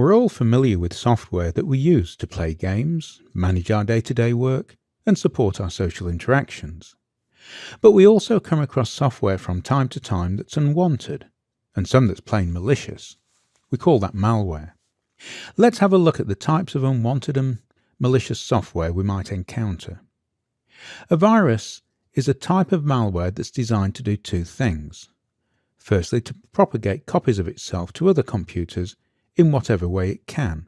We're all familiar with software that we use to play games, manage our day-to-day work, and support our social interactions. But we also come across software from time to time that's unwanted, and some that's plain malicious. We call that malware. Let's have a look at the types of unwanted and malicious software we might encounter. A virus is a type of malware that's designed to do two things. Firstly, to propagate copies of itself to other computers in whatever way it can,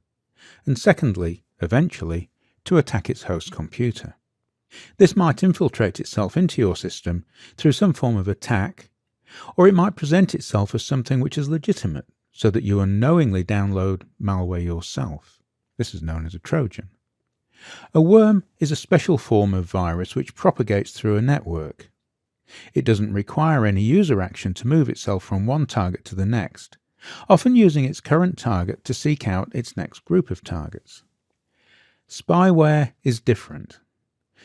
and secondly, eventually, to attack its host computer. This might infiltrate itself into your system through some form of attack, or it might present itself as something which is legitimate, so that you unknowingly download malware yourself. This is known as a Trojan. A worm is a special form of virus which propagates through a network. It doesn't require any user action to move itself from one target to the next, often using its current target to seek out its next group of targets. Spyware is different.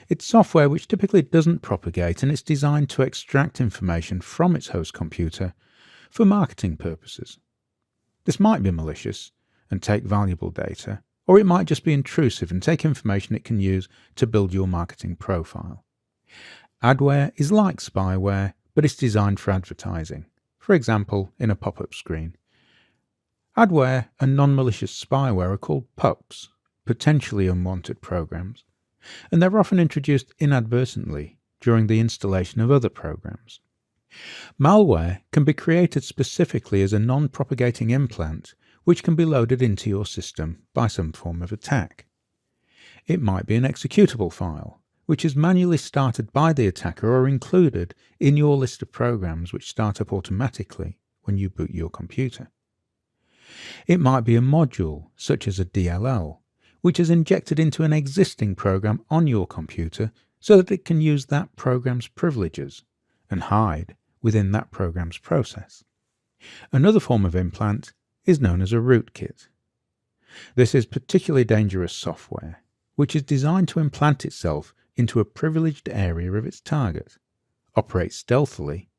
It's software which typically doesn't propagate, and it's designed to extract information from its host computer for marketing purposes. This might be malicious and take valuable data, or it might just be intrusive and take information it can use to build your marketing profile. Adware is like spyware, but it's designed for advertising, for example, in a pop-up screen. Adware and non-malicious spyware are called PUPs, potentially unwanted programs, and they're often introduced inadvertently during the installation of other programs. Malware can be created specifically as a non-propagating implant which can be loaded into your system by some form of attack. It might be an executable file, which is manually started by the attacker or included in your list of programs which start up automatically when you boot your computer. It might be a module, such as a DLL, which is injected into an existing program on your computer so that it can use that program's privileges and hide within that program's process. Another form of implant is known as a rootkit. This is particularly dangerous software, which is designed to implant itself into a privileged area of its target, operate stealthily,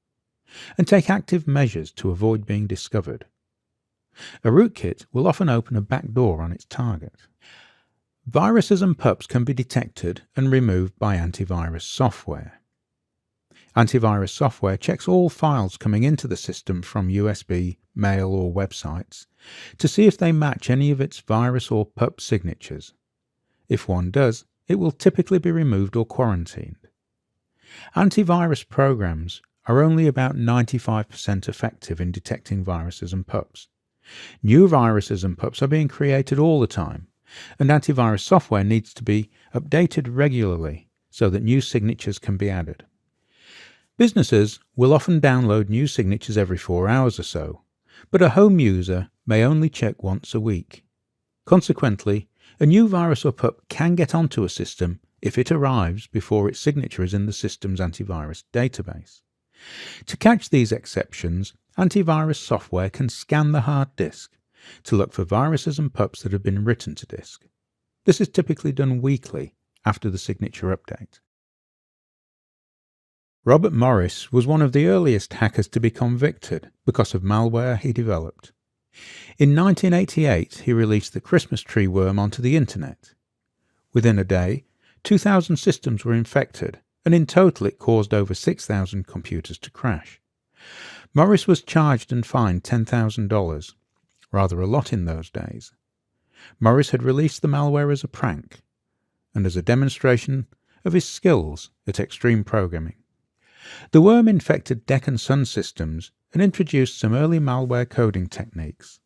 and take active measures to avoid being discovered. A rootkit will often open a backdoor on its target. Viruses and PUPs can be detected and removed by antivirus software. Antivirus software checks all files coming into the system from USB, mail or websites to see if they match any of its virus or PUP signatures. If one does, it will typically be removed or quarantined. Antivirus programs are only about 95% effective in detecting viruses and PUPs. New viruses and PUPs are being created all the time, and antivirus software needs to be updated regularly so that new signatures can be added. Businesses will often download new signatures every 4 hours or so, but a home user may only check once a week. Consequently, a new virus or PUP can get onto a system if it arrives before its signature is in the system's antivirus database. To catch these exceptions, antivirus software can scan the hard disk to look for viruses and PUPs that have been written to disk. This is typically done weekly after the signature update. Robert Morris was one of the earliest hackers to be convicted because of malware he developed. In 1988, he released the Christmas tree worm onto the internet. Within a day, 2,000 systems were infected, and in total it caused over 6,000 computers to crash. Morris was charged and fined $10,000, rather a lot in those days. Morris had released the malware as a prank, and as a demonstration of his skills at extreme programming. The worm infected DEC and Sun systems and introduced some early malware coding techniques.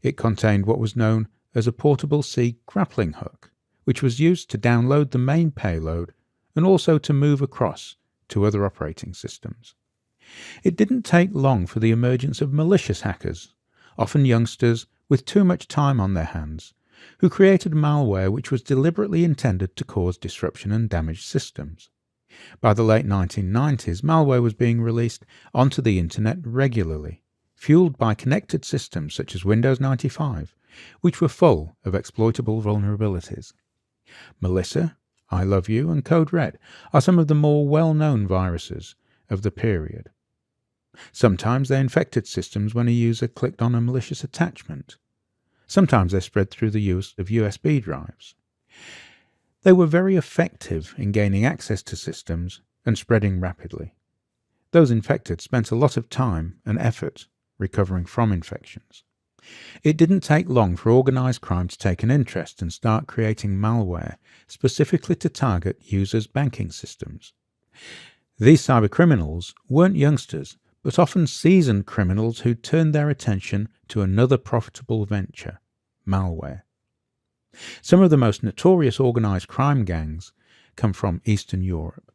It contained what was known as a portable C grappling hook, which was used to download the main payload and also to move across to other operating systems. It didn't take long for the emergence of malicious hackers, often youngsters with too much time on their hands, who created malware which was deliberately intended to cause disruption and damage systems. By the late 1990s, malware was being released onto the internet regularly, fueled by connected systems such as Windows 95, which were full of exploitable vulnerabilities. Melissa, I Love You, and Code Red are some of the more well-known viruses of the period. Sometimes they infected systems when a user clicked on a malicious attachment. Sometimes they spread through the use of USB drives. They were very effective in gaining access to systems and spreading rapidly. Those infected spent a lot of time and effort recovering from infections. It didn't take long for organised crime to take an interest and start creating malware specifically to target users' banking systems. These cybercriminals weren't youngsters, but often seasoned criminals who turned their attention to another profitable venture, malware. Some of the most notorious organised crime gangs come from Eastern Europe.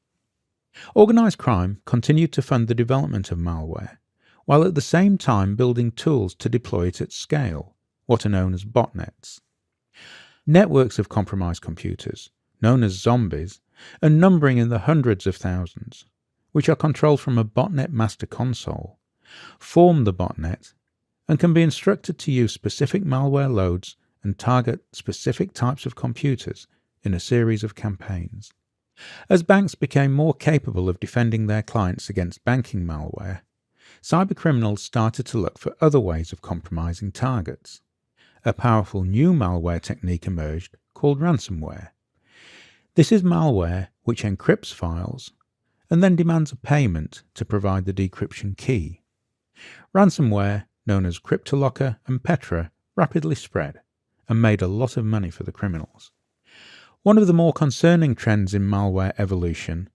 Organised crime continued to fund the development of malware, while at the same time building tools to deploy it at scale, what are known as botnets. Networks of compromised computers, known as zombies, are numbering in the hundreds of thousands, which are controlled from a botnet master console, form the botnet, and can be instructed to use specific malware loads and target specific types of computers in a series of campaigns. As banks became more capable of defending their clients against banking malware, cybercriminals started to look for other ways of compromising targets. A powerful new malware technique emerged called ransomware. This is malware which encrypts files and then demands a payment to provide the decryption key. Ransomware, known as CryptoLocker and Petra, rapidly spread and made a lot of money for the criminals. One of the more concerning trends in malware evolution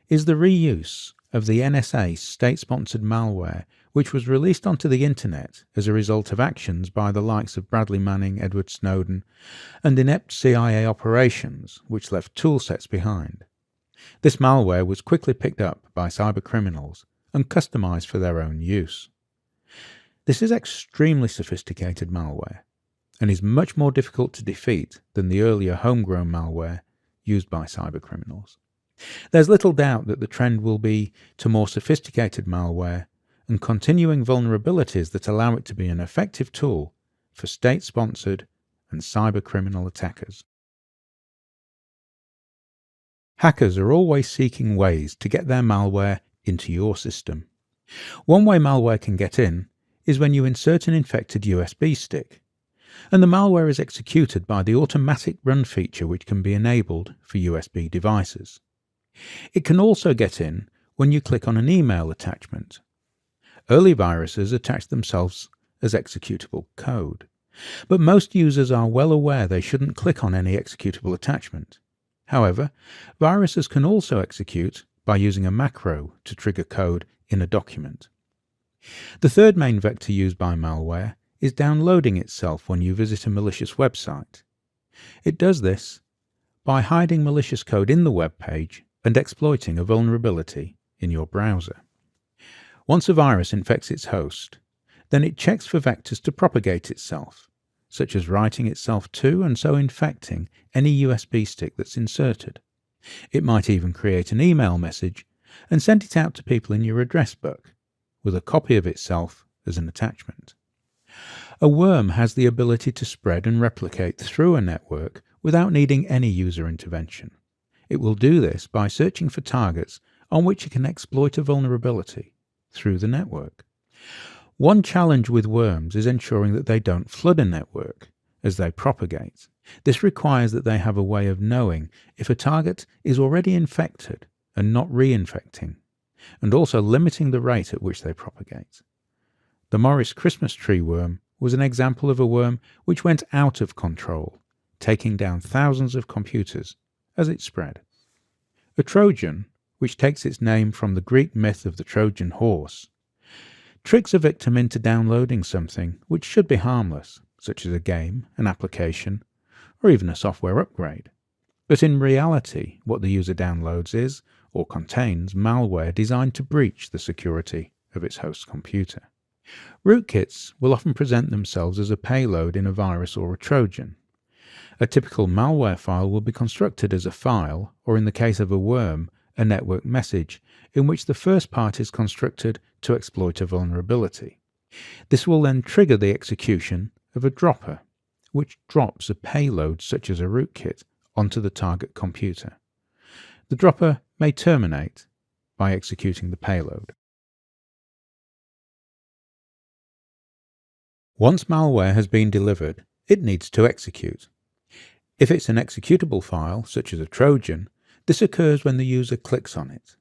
is the reuse of the NSA state-sponsored malware, which was released onto the internet as a result of actions by the likes of Bradley Manning, Edward Snowden, and inept CIA operations, which left toolsets behind. This malware was quickly picked up by cybercriminals and customized for their own use. This is extremely sophisticated malware, and is much more difficult to defeat than the earlier homegrown malware used by cybercriminals. There's little doubt that the trend will be to more sophisticated malware and continuing vulnerabilities that allow it to be an effective tool for state-sponsored and cybercriminal attackers. Hackers are always seeking ways to get their malware into your system. One way malware can get in is when you insert an infected USB stick, and the malware is executed by the automatic run feature which can be enabled for USB devices. It can also get in when you click on an email attachment. Early viruses attach themselves as executable code, but most users are well aware they shouldn't click on any executable attachment. However, viruses can also execute by using a macro to trigger code in a document. The third main vector used by malware is downloading itself when you visit a malicious website. It does this by hiding malicious code in the web page and exploiting a vulnerability in your browser. Once a virus infects its host, then it checks for vectors to propagate itself, such as writing itself to and so infecting any USB stick that's inserted. It might even create an email message and send it out to people in your address book, with a copy of itself as an attachment. A worm has the ability to spread and replicate through a network without needing any user intervention. It will do this by searching for targets on which it can exploit a vulnerability through the network. One challenge with worms is ensuring that they don't flood a network as they propagate. This requires that they have a way of knowing if a target is already infected and not reinfecting, and also limiting the rate at which they propagate. The Morris Christmas tree worm was an example of a worm which went out of control, taking down thousands of computers as it spread. A Trojan, which takes its name from the Greek myth of the Trojan horse, tricks a victim into downloading something which should be harmless, such as a game, an application, or even a software upgrade. But in reality, what the user downloads is, or contains, malware designed to breach the security of its host computer. Rootkits will often present themselves as a payload in a virus or a Trojan. A typical malware file will be constructed as a file, or in the case of a worm, a network message, in which the first part is constructed to exploit a vulnerability. This will then trigger the execution of a dropper, which drops a payload such as a rootkit onto the target computer. The dropper may terminate by executing the payload. Once malware has been delivered, it needs to execute. If it's an executable file, such as a Trojan, this occurs when the user clicks on it.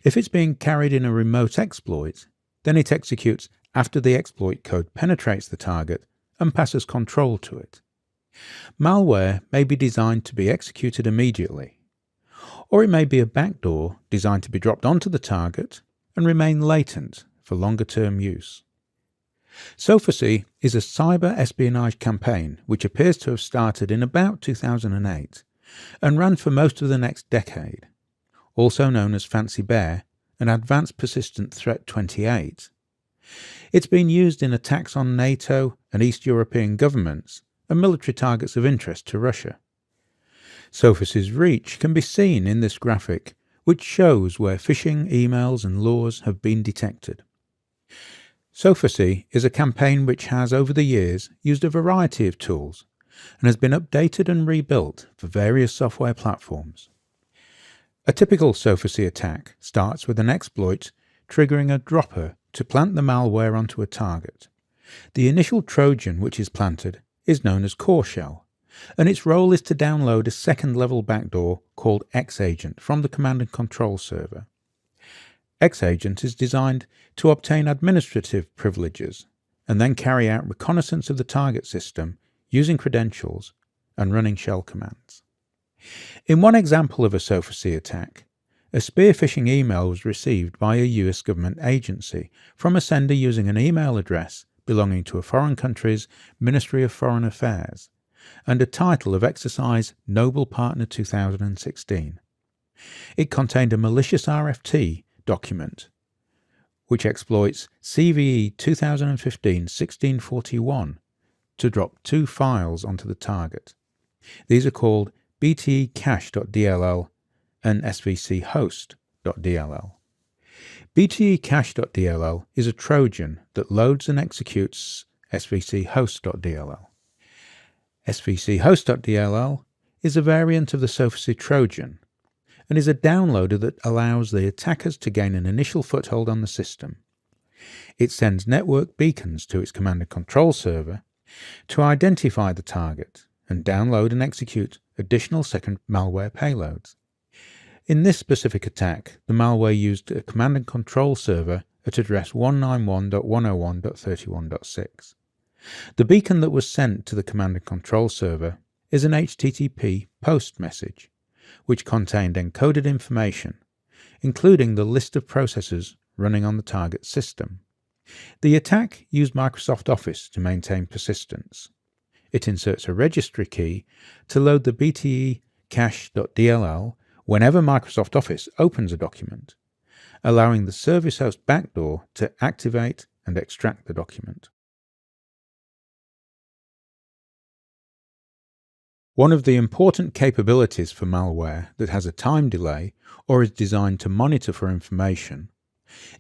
If it's being carried in a remote exploit, then it executes after the exploit code penetrates the target and passes control to it. Malware may be designed to be executed immediately, or it may be a backdoor designed to be dropped onto the target and remain latent for longer-term use. Sophacy is a cyber espionage campaign which appears to have started in about 2008 and ran for most of the next decade, also known as Fancy Bear and Advanced Persistent Threat 28. It's been used in attacks on NATO and East European governments and military targets of interest to Russia. Sophacy's reach can be seen in this graphic, which shows where phishing emails and lures have been detected. Sophacy is a campaign which has over the years used a variety of tools and has been updated and rebuilt for various software platforms. A typical Sophacy attack starts with an exploit triggering a dropper to plant the malware onto a target. The initial Trojan which is planted is known as core shell, and its role is to download a second-level backdoor called X-Agent from the command and control server. X-Agent is designed to obtain administrative privileges and then carry out reconnaissance of the target system using credentials and running shell commands. In one example of a Sophacy attack, a spear phishing email was received by a US government agency from a sender using an email address belonging to a foreign country's Ministry of Foreign Affairs and a title of Exercise Noble Partner 2016. It contained a malicious RFT document which exploits CVE 2015-1641 to drop two files onto the target. These are called btecache.dll and svchost.dll. btecache.dll is a Trojan that loads and executes svchost.dll. svchost.dll is a variant of the Sophacy Trojan and is a downloader that allows the attackers to gain an initial foothold on the system. It sends network beacons to its command and control server to identify the target and download and execute additional second malware payloads. In this specific attack, the malware used a command and control server at address 191.101.31.6. The beacon that was sent to the command and control server is an HTTP post message, which contained encoded information, including the list of processes running on the target system. The attack used Microsoft Office to maintain persistence. It inserts a registry key to load the btecache.dll whenever Microsoft Office opens a document, allowing the service host backdoor to activate and extract the document. One of the important capabilities for malware that has a time delay or is designed to monitor for information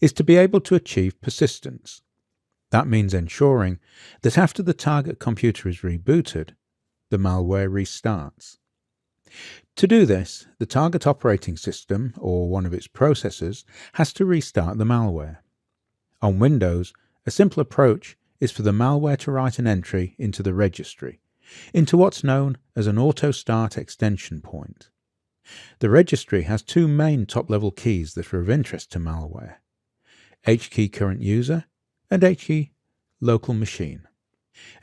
is to be able to achieve persistence. That means ensuring that after the target computer is rebooted, the malware restarts. To do this, the target operating system or one of its processors has to restart the malware. On Windows, a simple approach is for the malware to write an entry into the registry, into what's known as an auto-start extension point. The registry has two main top-level keys that are of interest to malware: HKey current user and HKey local machine.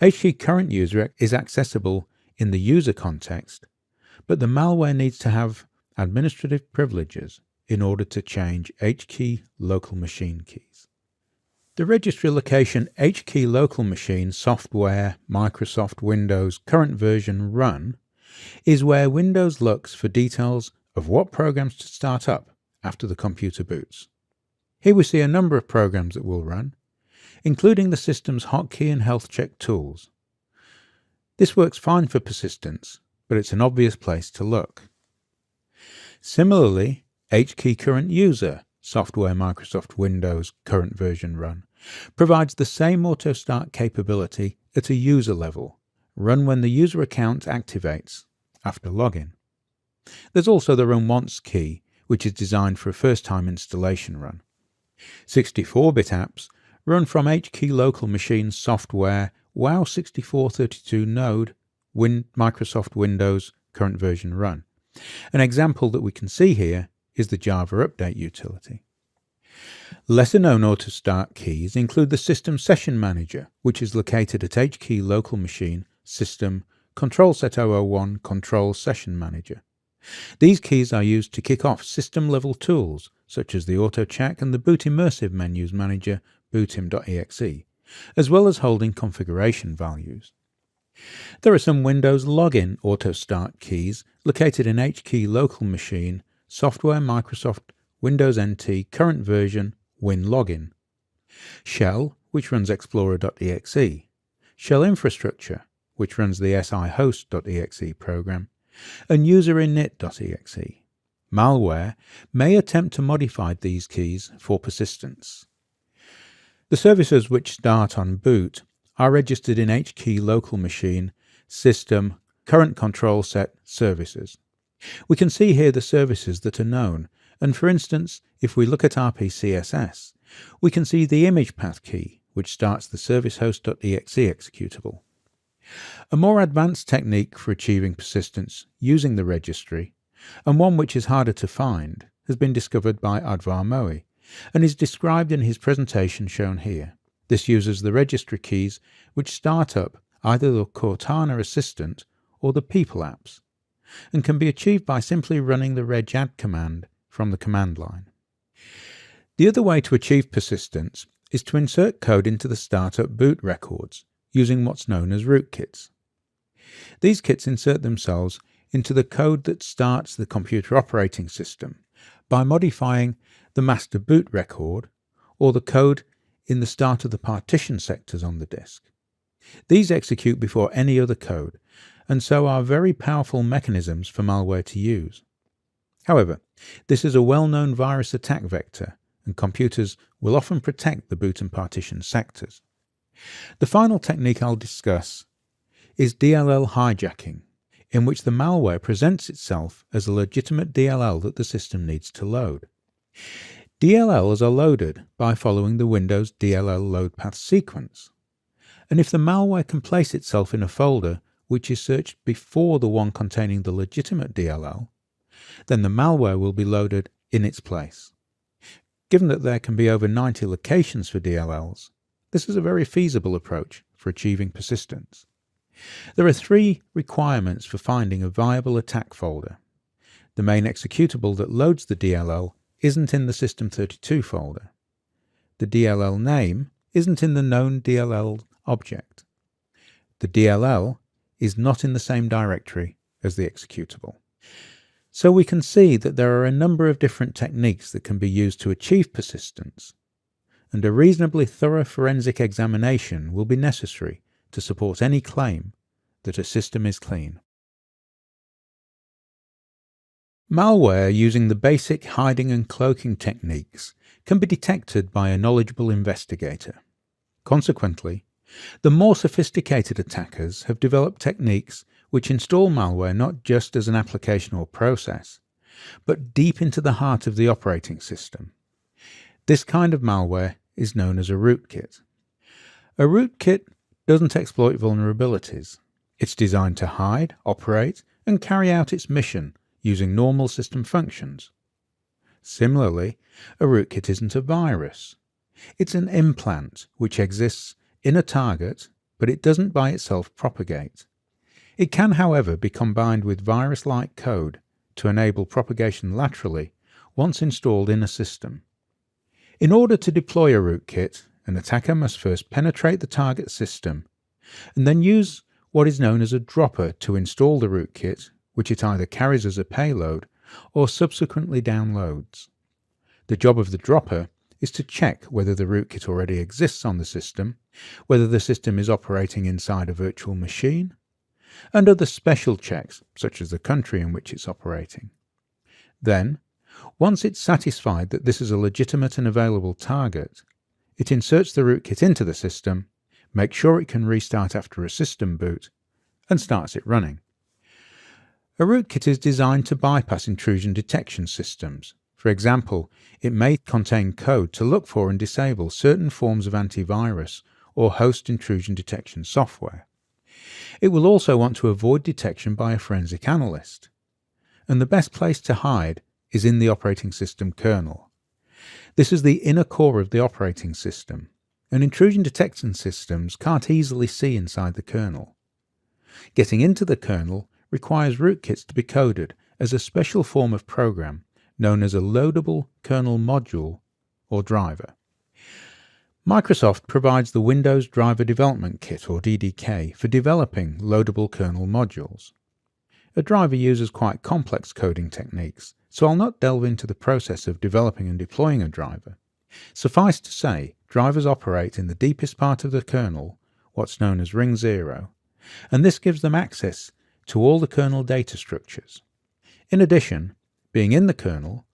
HKey current user is accessible in the user context, but the malware needs to have administrative privileges in order to change HKey local machine keys. The registry location HKey local machine software Microsoft Windows current version run is where Windows looks for details of what programs to start up after the computer boots. Here we see a number of programs that will run, including the system's hotkey and health check tools. This works fine for persistence, but it's an obvious place to look. Similarly, HKey current user software Microsoft Windows current version run provides the same auto-start capability at a user level, run when the user account activates after login. There's also the run once key, which is designed for a first-time installation run. 64-bit apps run from HKey local machine software wow6432 node Microsoft Windows current version run. An example that we can see here is the Java update utility. Lesser known auto-start keys include the System Session Manager, which is located at HKey local machine system control set 001 control session manager. These keys are used to kick off system level tools such as the auto check and the boot immersive menus manager bootim.exe, as well as holding configuration values. There are some Windows login auto start keys located in HKey local machine software Microsoft Windows NT current version Win Login, Shell, which runs explorer.exe, Shell Infrastructure, which runs the sihost.exe program, and userinit.exe. Malware may attempt to modify these keys for persistence. The services which start on boot are registered in HKey local machine system current control set services. We can see here the services that are known, and for instance, if we look at rpcss, we can see the image path key, which starts the servicehost.exe executable. A more advanced technique for achieving persistence using the registry, and one which is harder to find, has been discovered by Advar Moe, and is described in his presentation shown here. This uses the registry keys which start up either the Cortana Assistant or the People apps, and can be achieved by simply running the regadd command from the command line. The other way to achieve persistence is to insert code into the startup boot records using what's known as rootkits. These kits insert themselves into the code that starts the computer operating system by modifying the master boot record or the code in the start of the partition sectors on the disk. These execute before any other code, and so are very powerful mechanisms for malware to use. However, this is a well-known virus attack vector, and computers will often protect the boot and partition sectors. The final technique I'll discuss is DLL hijacking, in which the malware presents itself as a legitimate DLL that the system needs to load. DLLs are loaded by following the Windows DLL load path sequence, and if the malware can place itself in a folder which is searched before the one containing the legitimate DLL, then the malware will be loaded in its place. Given that there can be over 90 locations for DLLs, this is a very feasible approach for achieving persistence. There are three requirements for finding a viable attack folder. The main executable that loads the DLL isn't in the System32 folder. The DLL name isn't in the known DLL object. The DLL is not in the same directory as the executable. So we can see that there are a number of different techniques that can be used to achieve persistence, and a reasonably thorough forensic examination will be necessary to support any claim that a system is clean. Malware using the basic hiding and cloaking techniques can be detected by a knowledgeable investigator. Consequently, the more sophisticated attackers have developed techniques which install malware not just as an application or process, but deep into the heart of the operating system. This kind of malware is known as a rootkit. A rootkit doesn't exploit vulnerabilities. It's designed to hide, operate, and carry out its mission using normal system functions. Similarly, a rootkit isn't a virus. It's an implant which exists in a target, but it doesn't by itself propagate. It can, however, be combined with virus-like code to enable propagation laterally once installed in a system. In order to deploy a rootkit, an attacker must first penetrate the target system and then use what is known as a dropper to install the rootkit, which it either carries as a payload or subsequently downloads. The job of the dropper is to check whether the rootkit already exists on the system, whether the system is operating inside a virtual machine, and other special checks, such as the country in which it's operating. Then, once it's satisfied that this is a legitimate and available target, it inserts the rootkit into the system, makes sure it can restart after a system boot, and starts it running. A rootkit is designed to bypass intrusion detection systems. For example, it may contain code to look for and disable certain forms of antivirus or host intrusion detection software. It will also want to avoid detection by a forensic analyst. And the best place to hide is in the operating system kernel. This is the inner core of the operating system, and intrusion detection systems can't easily see inside the kernel. Getting into the kernel requires rootkits to be coded as a special form of program known as a loadable kernel module or driver. Microsoft provides the Windows Driver Development Kit or DDK for developing loadable kernel modules. A driver uses quite complex coding techniques, so I'll not delve into the process of developing and deploying a driver. Suffice to say, drivers operate in the deepest part of the kernel, what's known as ring 0, and this gives them access to all the kernel data structures. In addition, being in the kernel,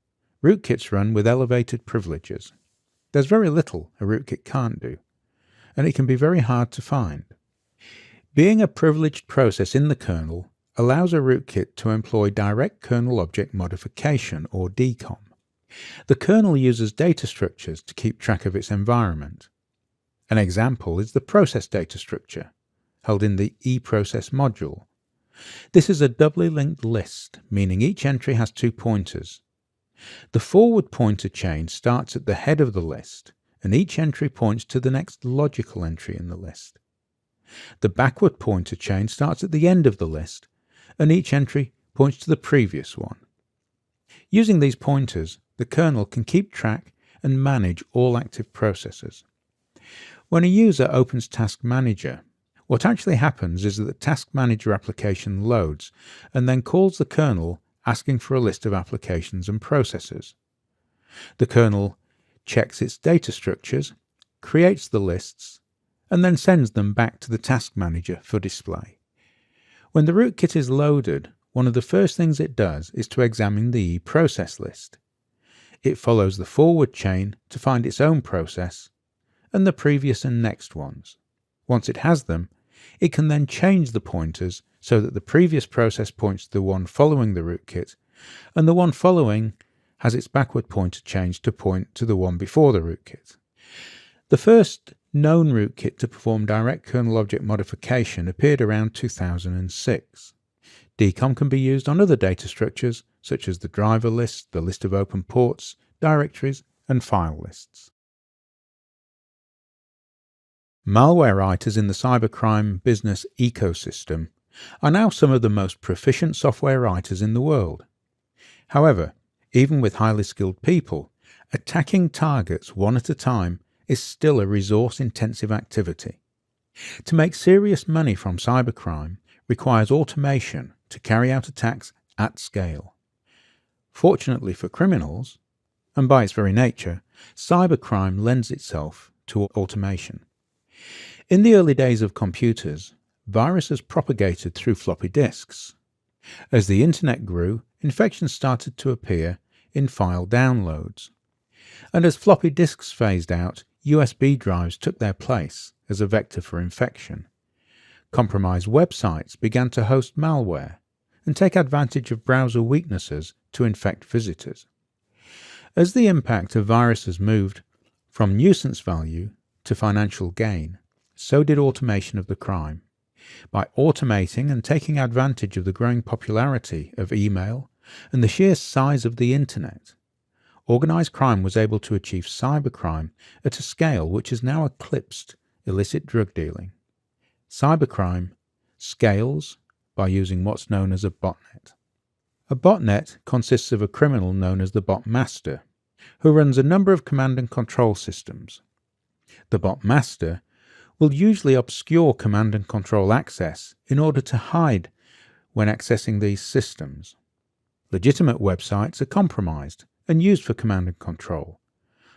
rootkits run with elevated privileges. There's very little a rootkit can't do, and it can be very hard to find. Being a privileged process in the kernel allows a rootkit to employ direct kernel object modification or DKOM. The kernel uses data structures to keep track of its environment. An example is the process data structure, held in the eProcess module. This is a doubly linked list, meaning each entry has 2 pointers. The forward pointer chain starts at the head of the list, and each entry points to the next logical entry in the list. The backward pointer chain starts at the end of the list, and each entry points to the previous one. Using these pointers, the kernel can keep track and manage all active processes. When a user opens Task Manager, what actually happens is that the Task Manager application loads and then calls the kernel asking for a list of applications and processes. The kernel checks its data structures, creates the lists, and then sends them back to the Task Manager for display. When the rootkit is loaded, one of the first things it does is to examine the process list. It follows the forward chain to find its own process and the previous and next ones. Once it has them, it can then change the pointers so that the previous process points to the one following the rootkit, and the one following has its backward pointer changed to point to the one before the rootkit. The first known rootkit to perform direct kernel object modification appeared around 2006. DKOM can be used on other data structures such as the driver list, the list of open ports, directories, and file lists. Malware writers in the cybercrime business ecosystem are now some of the most proficient software writers in the world. However, even with highly skilled people, attacking targets one at a time is still a resource-intensive activity. To make serious money from cybercrime requires automation to carry out attacks at scale. Fortunately for criminals, and by its very nature, cybercrime lends itself to automation. In the early days of computers, viruses propagated through floppy disks. As the internet grew, infections started to appear in file downloads. And as floppy disks phased out, USB drives took their place as a vector for infection. Compromised websites began to host malware and take advantage of browser weaknesses to infect visitors. As the impact of viruses moved from nuisance value to financial gain, so did automation of the crime. By automating and taking advantage of the growing popularity of email and the sheer size of the internet, organized crime was able to achieve cybercrime at a scale which has now eclipsed illicit drug dealing. Cybercrime scales by using what's known as a botnet. A botnet consists of a criminal known as the bot master, who runs a number of command and control systems. The bot master will usually obscure command and control access in order to hide when accessing these systems. Legitimate websites are compromised and used for command and control,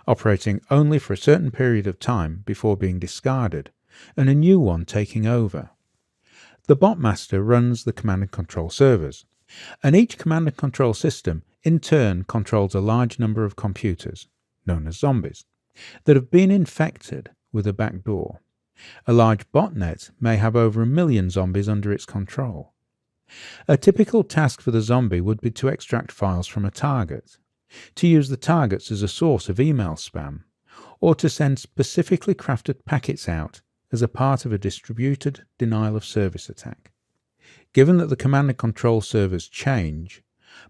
operating only for a certain period of time before being discarded and a new one taking over. The bot master runs the command and control servers, and each command and control system in turn controls a large number of computers, known as zombies, that have been infected with a backdoor. A large botnet may have over 1 million zombies under its control. A typical task for the zombie would be to extract files from a target, to use the targets as a source of email spam, or to send specifically crafted packets out as a part of a distributed denial of service attack. Given that the command and control servers change,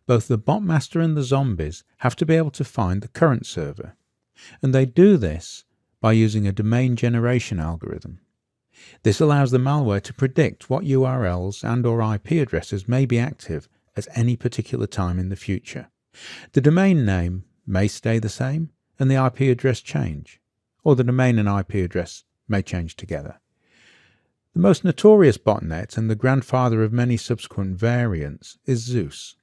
both the botmaster and the zombies have to be able to find the current server, and they do this by using a domain generation algorithm. This allows the malware to predict what URLs and/or IP addresses may be active at any particular time in the future. The domain name may stay the same and the IP address change, or the domain and IP address may change together. The most notorious botnet and the grandfather of many subsequent variants is Zeus.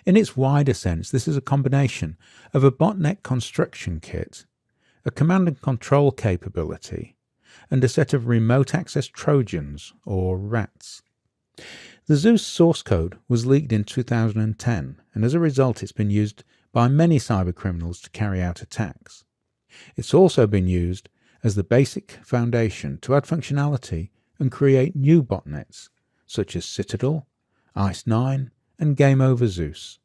In its wider sense, this is a combination of a botnet construction kit, a command and control capability, and a set of remote access Trojans, or rats. The Zeus source code was leaked in 2010, and as a result it's been used by many cybercriminals to carry out attacks. It's also been used as the basic foundation to add functionality and create new botnets, such as Citadel, Ice9, and Game Over Zeus.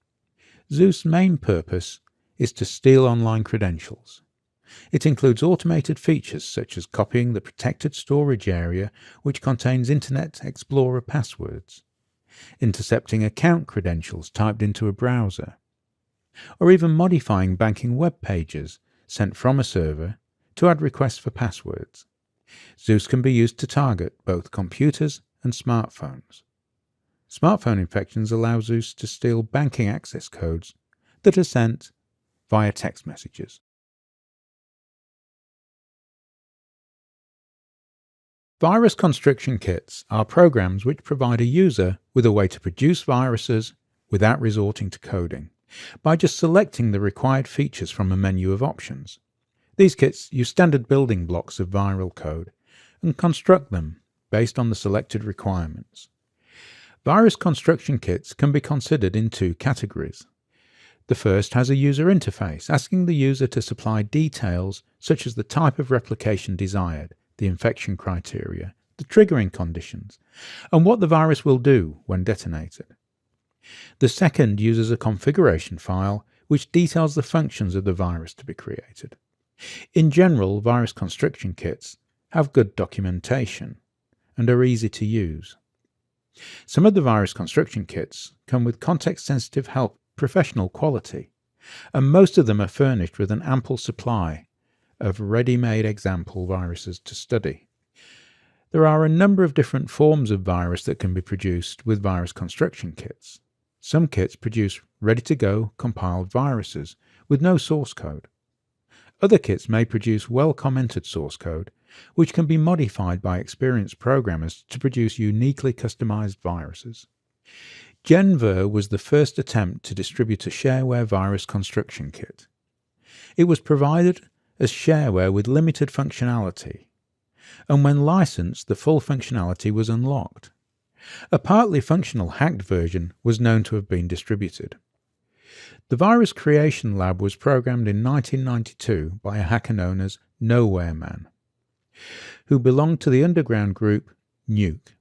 Zeus' main purpose is to steal online credentials. It includes automated features such as copying the protected storage area which contains Internet Explorer passwords, intercepting account credentials typed into a browser, or even modifying banking web pages sent from a server to add requests for passwords. Zeus can be used to target both computers and smartphones. Smartphone infections allow Zeus to steal banking access codes that are sent via text messages. Virus construction kits are programs which provide a user with a way to produce viruses without resorting to coding, by just selecting the required features from a menu of options. These kits use standard building blocks of viral code and construct them based on the selected requirements. Virus construction kits can be considered in two categories. The first has a user interface, asking the user to supply details such as the type of replication desired, the infection criteria, the triggering conditions, and what the virus will do when detonated. The second uses a configuration file which details the functions of the virus to be created. In general, virus construction kits have good documentation and are easy to use. Some of the virus construction kits come with context-sensitive help, professional quality, and most of them are furnished with an ample supply of ready-made example viruses to study. There are a number of different forms of virus that can be produced with virus construction kits. Some kits produce ready-to-go compiled viruses with no source code. Other kits may produce well-commented source code, which can be modified by experienced programmers to produce uniquely customized viruses. Genver was the first attempt to distribute a shareware virus construction kit. It was provided as shareware with limited functionality, and when licensed, the full functionality was unlocked. A partly functional hacked version was known to have been distributed. The virus creation lab was programmed in 1992 by a hacker known as Nowhere Man, who belonged to the underground group Nuke.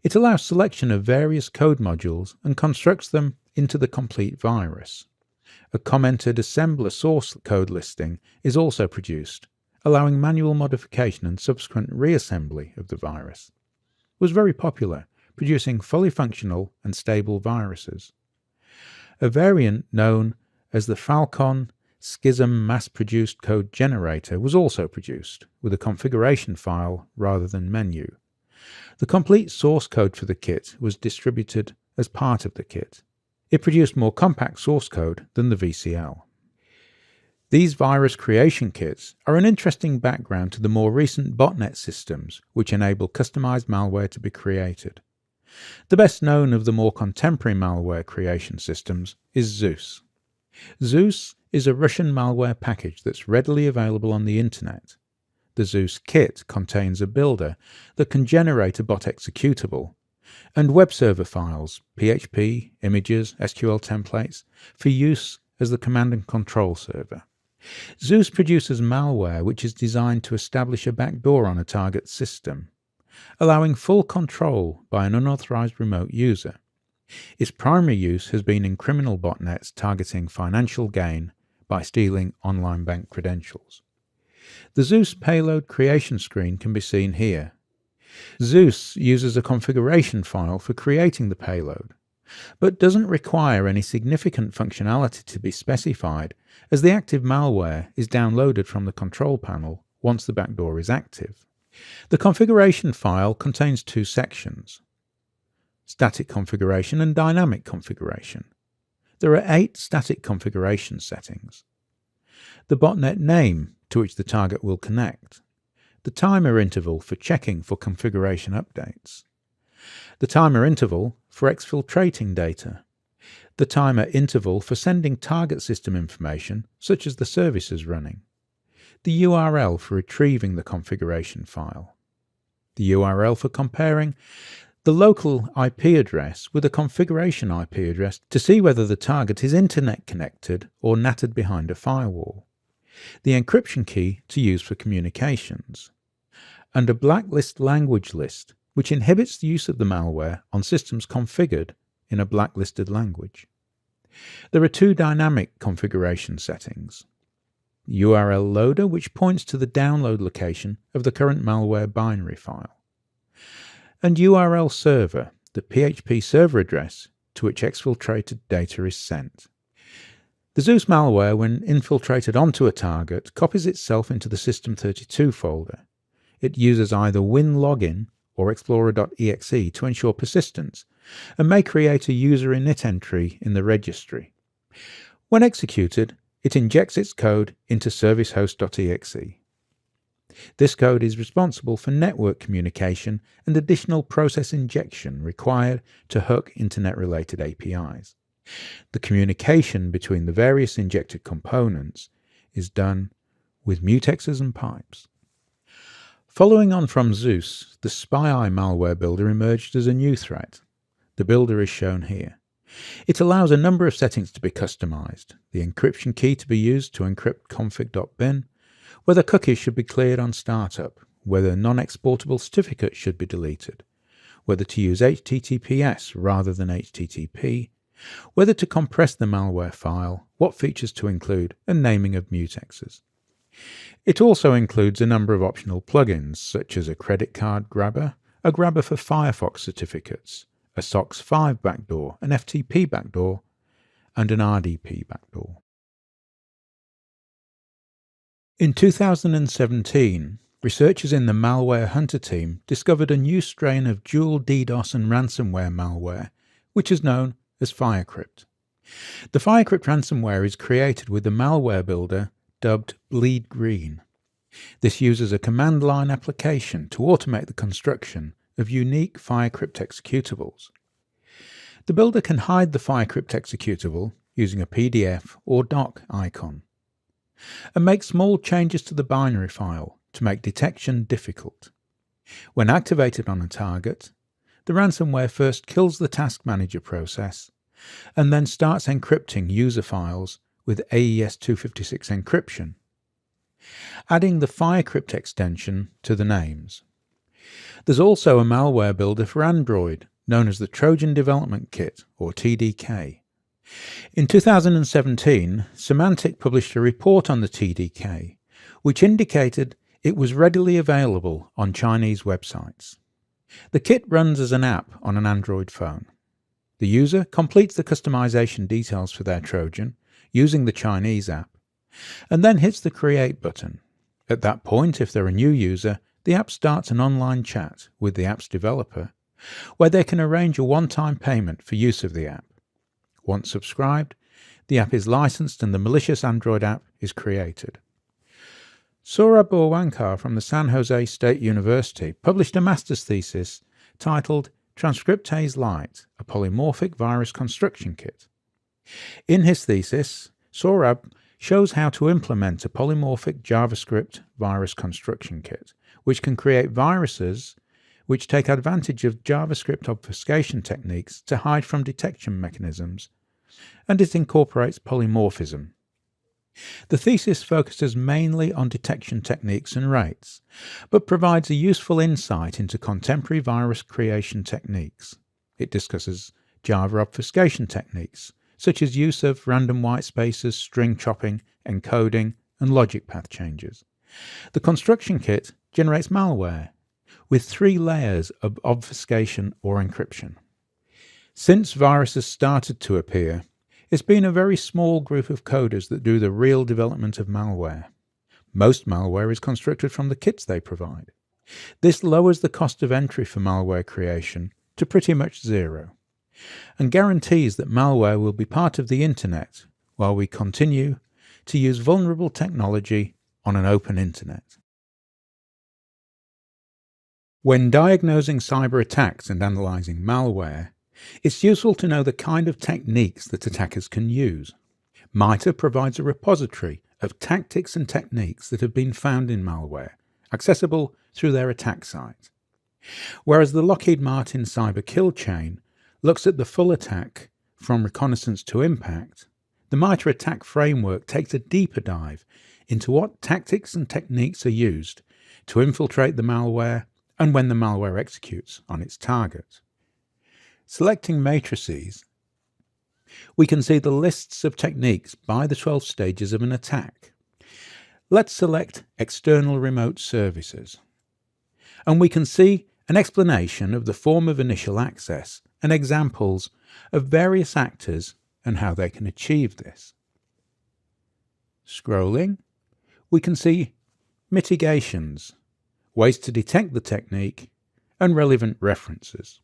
It allows selection of various code modules and constructs them into the complete virus. A commented assembler source code listing is also produced, allowing manual modification and subsequent reassembly of the virus. It was very popular, producing fully functional and stable viruses. A variant known as the Falcon Schism mass-produced code generator was also produced, with a configuration file rather than menu. The complete source code for the kit was distributed as part of the kit. It produced more compact source code than the VCL. These virus creation kits are an interesting background to the more recent botnet systems which enable customized malware to be created. The best known of the more contemporary malware creation systems is Zeus. Zeus is a Russian malware package that's readily available on the internet. The Zeus kit contains a builder that can generate a bot executable and web server files, PHP, images, SQL templates, for use as the command and control server. Zeus produces malware which is designed to establish a backdoor on a target system, allowing full control by an unauthorized remote user. Its primary use has been in criminal botnets targeting financial gain by stealing online bank credentials. The Zeus payload creation screen can be seen here. Zeus uses a configuration file for creating the payload, but doesn't require any significant functionality to be specified, as the active malware is downloaded from the control panel once the backdoor is active. The configuration file contains two sections: static configuration and dynamic configuration. There are 8 static configuration settings: the botnet name to which the target will connect, the timer interval for checking for configuration updates, the timer interval for exfiltrating data, the timer interval for sending target system information such as the services running, the URL for retrieving the configuration file, the URL for comparing the local IP address with a configuration IP address to see whether the target is internet connected or nattered behind a firewall, the encryption key to use for communications, and a blacklist language list which inhibits the use of the malware on systems configured in a blacklisted language. There are 2 dynamic configuration settings: URL loader, which points to the download location of the current malware binary file, and URL server, the PHP server address to which exfiltrated data is sent. The Zeus malware, when infiltrated onto a target, copies itself into the System32 folder. It uses either WinLogin or Explorer.exe to ensure persistence, and may create a user init entry in the registry. When executed, it injects its code into servicehost.exe. This code is responsible for network communication and additional process injection required to hook internet-related APIs. The communication between the various injected components is done with mutexes and pipes. Following on from Zeus, the SpyEye malware builder emerged as a new threat. The builder is shown here. It allows a number of settings to be customized: the encryption key to be used to encrypt config.bin, whether cookies should be cleared on startup, whether non-exportable certificates should be deleted, whether to use HTTPS rather than HTTP, whether to compress the malware file, what features to include, and naming of mutexes. It also includes a number of optional plugins, such as a credit card grabber, a grabber for Firefox certificates, a SOX 5 backdoor, an FTP backdoor, and an RDP backdoor. In 2017, researchers in the Malware Hunter team discovered a new strain of dual DDoS and ransomware malware, which is known as Firecrypt. The Firecrypt ransomware is created with a malware builder dubbed Bleed Green. This uses a command line application to automate the construction of unique Firecrypt executables. The builder can hide the Firecrypt executable using a PDF or doc icon, and make small changes to the binary file to make detection difficult. When activated on a target, the ransomware first kills the task manager process and then starts encrypting user files with AES-256 encryption, adding the Firecrypt extension to the names. There's also a malware builder for Android known as the Trojan Development Kit, or TDK. In 2017, Symantec published a report on the TDK, which indicated it was readily available on Chinese websites. The kit runs as an app on an Android phone. The user completes the customization details for their Trojan using the Chinese app, and then hits the Create button. At that point, if they're a new user, the app starts an online chat with the app's developer, where they can arrange a one-time payment for use of the app. Once subscribed, the app is licensed and the malicious Android app is created. Saurabh Borwankar from the San Jose State University published a master's thesis titled Transcriptase Lite, a polymorphic virus construction kit. In his thesis, Saurabh shows how to implement a polymorphic JavaScript virus construction kit, which can create viruses which take advantage of JavaScript obfuscation techniques to hide from detection mechanisms, and it incorporates polymorphism. The thesis focuses mainly on detection techniques and rates, but provides a useful insight into contemporary virus creation techniques. It discusses Java obfuscation techniques, such as use of random white spaces, string chopping, encoding, and logic path changes, The construction kit generates malware with 3 layers of obfuscation or encryption. Since viruses started to appear, it's been a very small group of coders that do the real development of malware. Most malware is constructed from the kits they provide. This lowers the cost of entry for malware creation to pretty much zero, and guarantees that malware will be part of the internet while we continue to use vulnerable technology on an open internet. When diagnosing cyber attacks and analyzing malware, it's useful to know the kind of techniques that attackers can use. MITRE provides a repository of tactics and techniques that have been found in malware, accessible through their attack site. Whereas the Lockheed Martin cyber kill chain looks at the full attack from reconnaissance to impact, the MITRE attack framework takes a deeper dive into what tactics and techniques are used to infiltrate the malware and when the malware executes on its target. Selecting matrices, we can see the lists of techniques by the 12 stages of an attack. Let's select External Remote Services, and we can see an explanation of the form of initial access and examples of various actors and how they can achieve this. Scrolling, we can see mitigations, ways to detect the technique, and relevant references.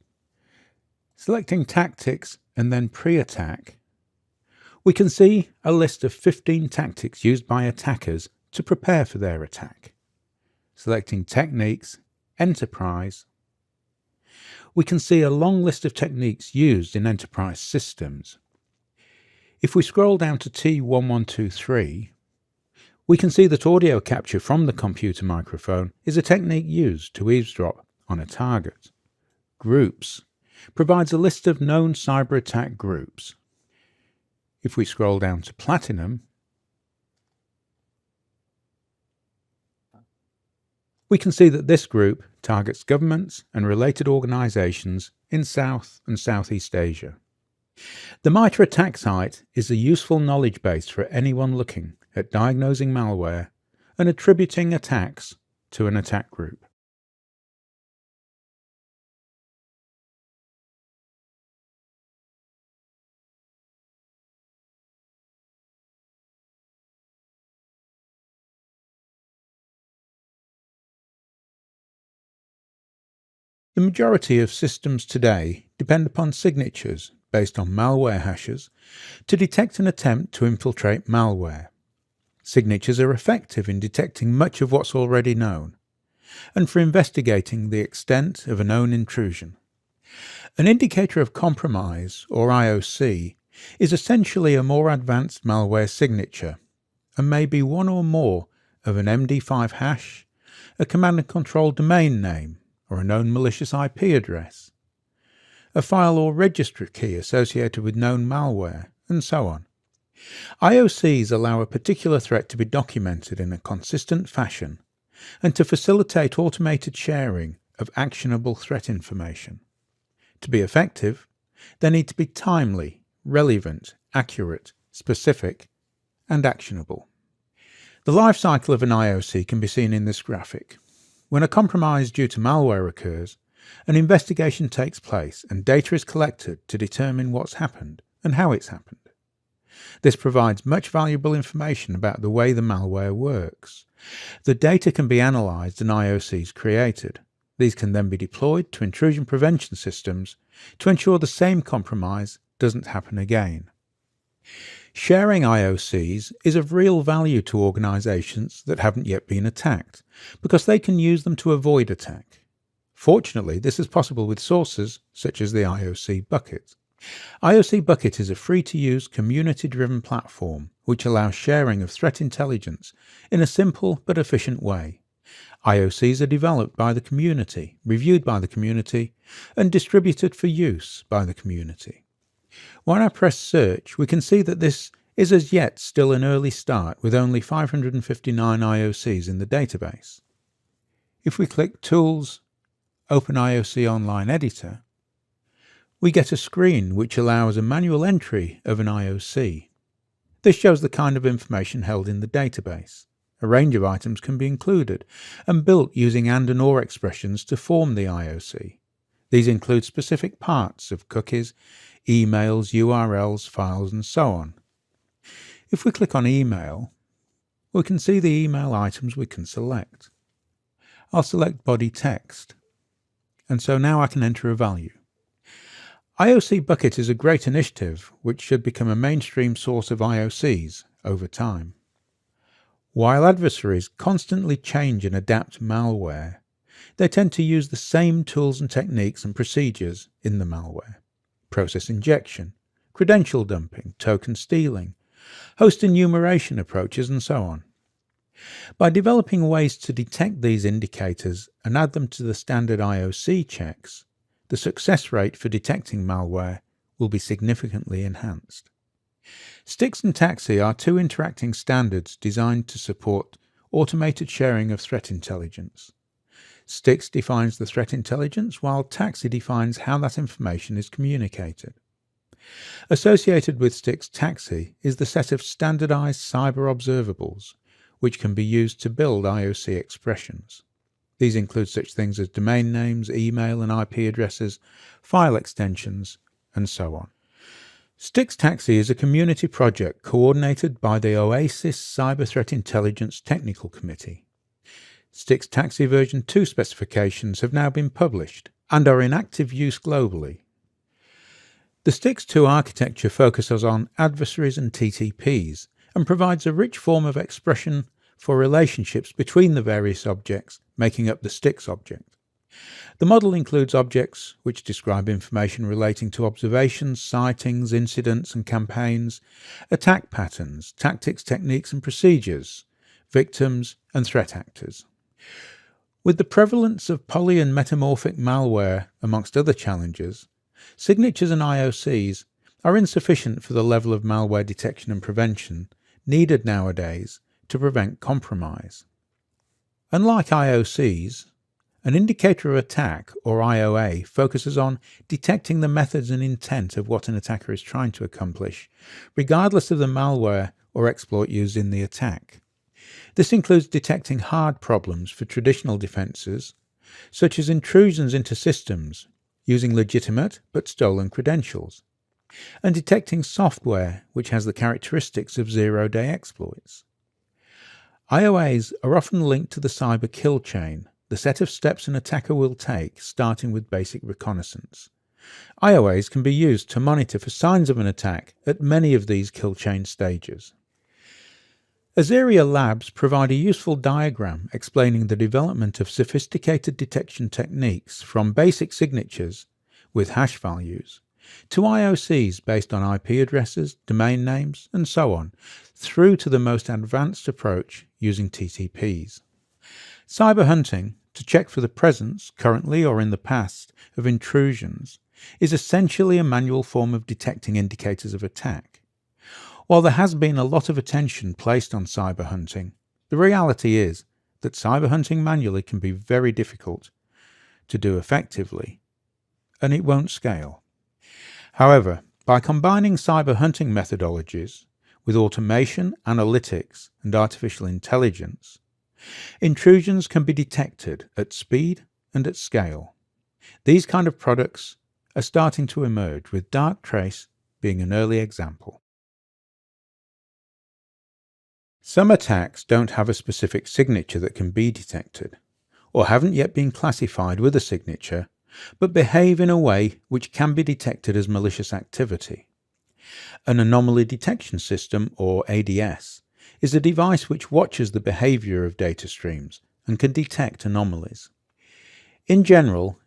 Selecting Tactics and then Pre-attack, we can see a list of 15 tactics used by attackers to prepare for their attack. Selecting Techniques, Enterprise, we can see a long list of techniques used in enterprise systems. If we scroll down to T1123, we can see that audio capture from the computer microphone is a technique used to eavesdrop on a target. Groups provides a list of known cyber attack groups. If we scroll down to Platinum, we can see that this group targets governments and related organizations in South and Southeast Asia. The MITRE attack site is a useful knowledge base for anyone looking at diagnosing malware and attributing attacks to an attack group. The majority of systems today depend upon signatures based on malware hashes to detect an attempt to infiltrate malware. Signatures are effective in detecting much of what's already known, and for investigating the extent of a known intrusion. An indicator of compromise, or IOC, is essentially a more advanced malware signature, and may be one or more of an MD5 hash, a command and control domain name, or a known malicious IP address, a file or registry key associated with known malware, and so on. IOCs allow a particular threat to be documented in a consistent fashion and to facilitate automated sharing of actionable threat information. To be effective, they need to be timely, relevant, accurate, specific, and actionable. The life cycle of an IOC can be seen in this graphic. When a compromise due to malware occurs, an investigation takes place and data is collected to determine what's happened and how it's happened. This provides much valuable information about the way the malware works. The data can be analysed and IOCs created. These can then be deployed to intrusion prevention systems to ensure the same compromise doesn't happen again. Sharing IOCs is of real value to organisations that haven't yet been attacked, because they can use them to avoid attack. Fortunately, this is possible with sources such as the IOC Bucket. IOC Bucket is a free-to-use, community-driven platform which allows sharing of threat intelligence in a simple but efficient way. IOCs are developed by the community, reviewed by the community, and distributed for use by the community. When I press search, we can see that this is as yet still an early start with only 559 IOCs in the database. If we click Tools, Open IOC Online Editor, we get a screen which allows a manual entry of an IOC. This shows the kind of information held in the database. A range of items can be included and built using and or expressions to form the IOC. These include specific parts of cookies, emails, URLs, files, and so on. If we click on email, we can see the email items we can select. I'll select body text, and so now I can enter a value. IOC Bucket is a great initiative which should become a mainstream source of IOCs over time. While adversaries constantly change and adapt malware, they tend to use the same tools and techniques and procedures in the malware: process injection, credential dumping, token stealing, host enumeration approaches, and so on. By developing ways to detect these indicators and add them to the standard IOC checks, the success rate for detecting malware will be significantly enhanced. STIX and TAXII are two interacting standards designed to support automated sharing of threat intelligence. STIX defines the threat intelligence, while TAXII defines how that information is communicated. Associated with STIX TAXII is the set of standardized cyber observables, which can be used to build IOC expressions. These include such things as domain names, email and IP addresses, file extensions, and so on. STIX TAXII is a community project coordinated by the OASIS Cyber Threat Intelligence Technical Committee. STIX TAXII version 2 specifications have now been published and are in active use globally. The STIX 2 architecture focuses on adversaries and TTPs and provides a rich form of expression for relationships between the various objects making up the STIX object. The model includes objects which describe information relating to observations, sightings, incidents and campaigns, attack patterns, tactics, techniques and procedures, victims and threat actors. With the prevalence of poly and metamorphic malware amongst other challenges, signatures and IOCs are insufficient for the level of malware detection and prevention needed nowadays to prevent compromise. Unlike IOCs, an indicator of attack, or IOA, focuses on detecting the methods and intent of what an attacker is trying to accomplish, regardless of the malware or exploit used in the attack. This includes detecting hard problems for traditional defenses, such as intrusions into systems using legitimate but stolen credentials, and detecting software which has the characteristics of zero-day exploits. IOAs are often linked to the cyber kill chain, the set of steps an attacker will take, starting with basic reconnaissance. IOAs can be used to monitor for signs of an attack at many of these kill chain stages. Azaria Labs provide a useful diagram explaining the development of sophisticated detection techniques from basic signatures with hash values to IOCs based on IP addresses, domain names, and so on, through to the most advanced approach using TTPs. Cyber hunting, to check for the presence, currently or in the past, of intrusions, is essentially a manual form of detecting indicators of attack. While there has been a lot of attention placed on cyber hunting, the reality is that cyber hunting manually can be very difficult to do effectively, and it won't scale. However, by combining cyber hunting methodologies with automation, analytics, and artificial intelligence, intrusions can be detected at speed and at scale. These kind of products are starting to emerge, with Darktrace being an early example. Some attacks don't have a specific signature that can be detected, or haven't yet been classified with a signature, but behave in a way which can be detected as malicious activity. An anomaly detection system, or ADS, is a device which watches the behavior of data streams and can detect anomalies. In general,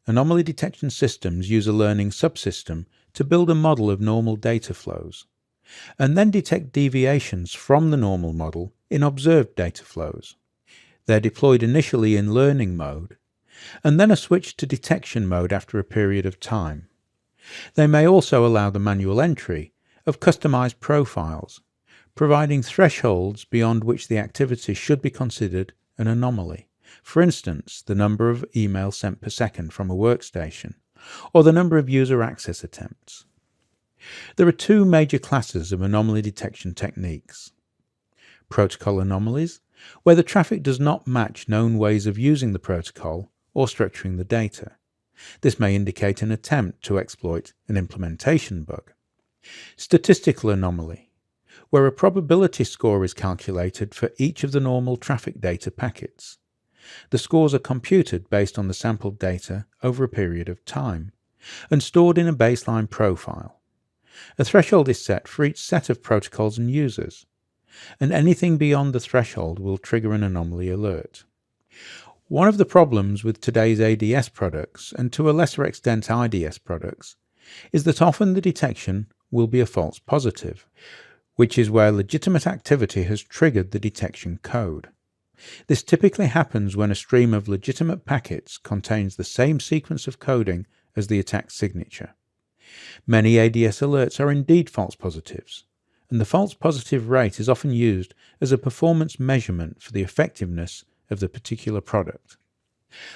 anomaly detection systems use a learning subsystem to build a model of normal data flows, and then detect deviations from the normal model in observed data flows. They're deployed initially in learning mode, and then are switched to detection mode after a period of time. They may also allow the manual entry of customized profiles, providing thresholds beyond which the activity should be considered an anomaly. For instance, the number of emails sent per second from a workstation, or the number of user access attempts. There are two major classes of anomaly detection techniques: protocol anomalies where the traffic does not match known ways of using the protocol or structuring the data. This may indicate an attempt to exploit an implementation bug. Statistical anomaly, where a probability score is calculated for each of the normal traffic data packets. The scores are computed based on the sampled data over a period of time and stored in a baseline profile. A threshold is set for each set of protocols and users, and anything beyond the threshold will trigger an anomaly alert. One of the problems with today's ADS products, and to a lesser extent IDS products, is that often the detection will be a false positive, which is where legitimate activity has triggered the detection code. This typically happens when a stream of legitimate packets contains the same sequence of coding as the attack signature. Many ADS alerts are indeed false positives, and the false positive rate is often used as a performance measurement for the effectiveness of the particular product.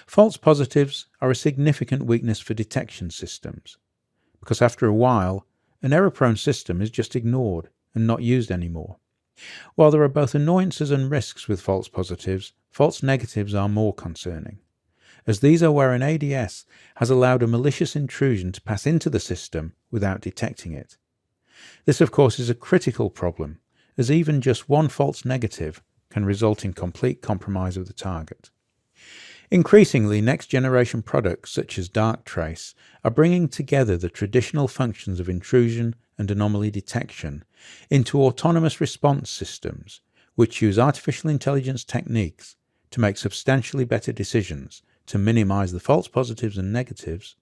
False positives are a significant weakness for detection systems, because after a while, an error-prone system is just ignored and not used anymore. While there are both annoyances and risks with false positives, false negatives are more concerning, as these are where an ADS has allowed a malicious intrusion to pass into the system without detecting it. This, of course, is a critical problem, as even just one false negative can result in complete compromise of the target. Increasingly, next-generation products such as Darktrace are bringing together the traditional functions of intrusion and anomaly detection into autonomous response systems, which use artificial intelligence techniques to make substantially better decisions to minimize the false positives and negatives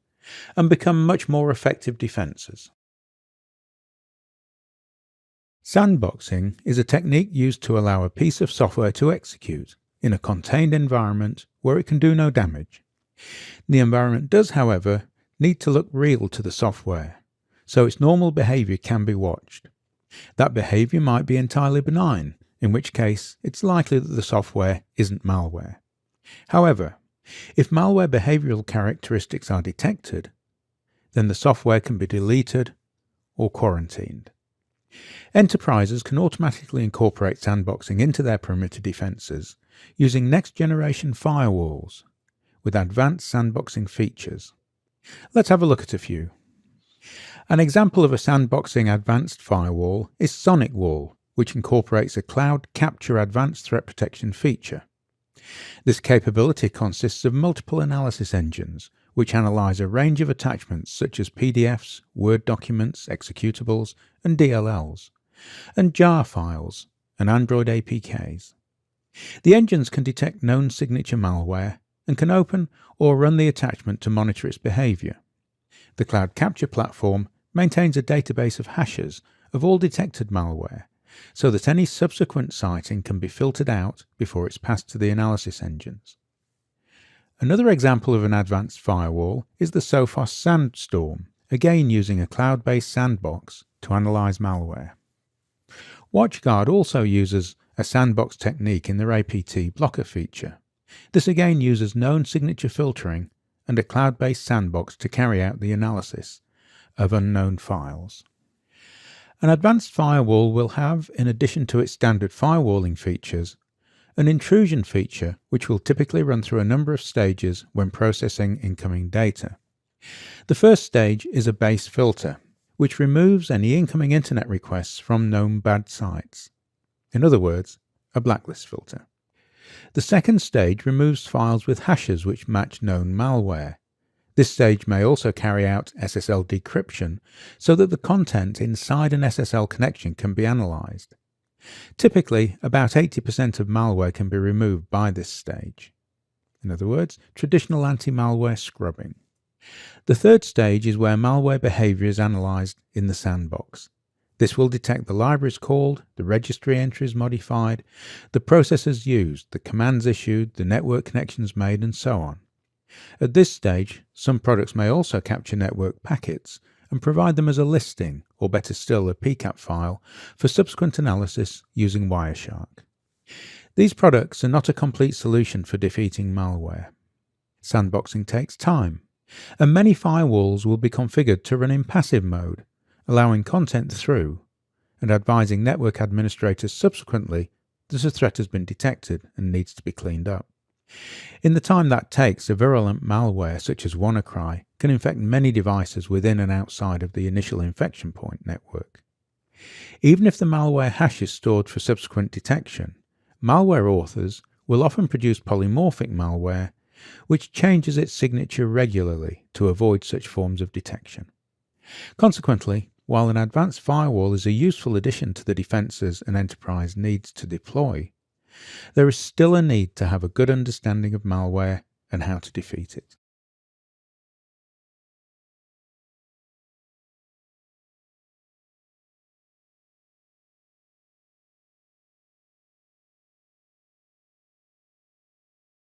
and become much more effective defenses. Sandboxing is a technique used to allow a piece of software to execute in a contained environment where it can do no damage. The environment does, however, need to look real to the software, so its normal behavior can be watched. That behavior might be entirely benign, in which case it's likely that the software isn't malware. However, if malware behavioral characteristics are detected, then the software can be deleted or quarantined. Enterprises can automatically incorporate sandboxing into their perimeter defenses using next-generation firewalls with advanced sandboxing features. Let's have a look at a few. An example of a sandboxing advanced firewall is SonicWall, which incorporates a cloud capture advanced threat protection feature. This capability consists of multiple analysis engines which analyze a range of attachments such as PDFs, Word documents, executables, and DLLs, and jar files and Android APKs. The engines can detect known signature malware and can open or run the attachment to monitor its behavior. The Cloud Capture platform maintains a database of hashes of all detected malware, so that any subsequent citing can be filtered out before it's passed to the analysis engines. Another example of an advanced firewall is the Sophos Sandstorm, again using a cloud-based sandbox to analyze malware. WatchGuard also uses a sandbox technique in their APT blocker feature. This again uses known signature filtering and a cloud-based sandbox to carry out the analysis of unknown files. An advanced firewall will have, in addition to its standard firewalling features, an intrusion feature which will typically run through a number of stages when processing incoming data. The first stage is a base filter, which removes any incoming internet requests from known bad sites. In other words, a blacklist filter. The second stage removes files with hashes which match known malware. This stage may also carry out SSL decryption so that the content inside an SSL connection can be analyzed. Typically, about 80% of malware can be removed by this stage. In other words, traditional anti-malware scrubbing. The third stage is where malware behavior is analyzed in the sandbox. This will detect the libraries called, the registry entries modified, the processors used, the commands issued, the network connections made, and so on. At this stage, some products may also capture network packets and provide them as a listing, or better still, a PCAP file, for subsequent analysis using Wireshark. These products are not a complete solution for defeating malware. Sandboxing takes time, and many firewalls will be configured to run in passive mode, allowing content through, and advising network administrators subsequently that a threat has been detected and needs to be cleaned up. In the time that takes, a virulent malware such as WannaCry can infect many devices within and outside of the initial infection point network. Even if the malware hash is stored for subsequent detection, malware authors will often produce polymorphic malware which changes its signature regularly to avoid such forms of detection. Consequently, while an advanced firewall is a useful addition to the defenses an enterprise needs to deploy, there is still a need to have a good understanding of malware and how to defeat it.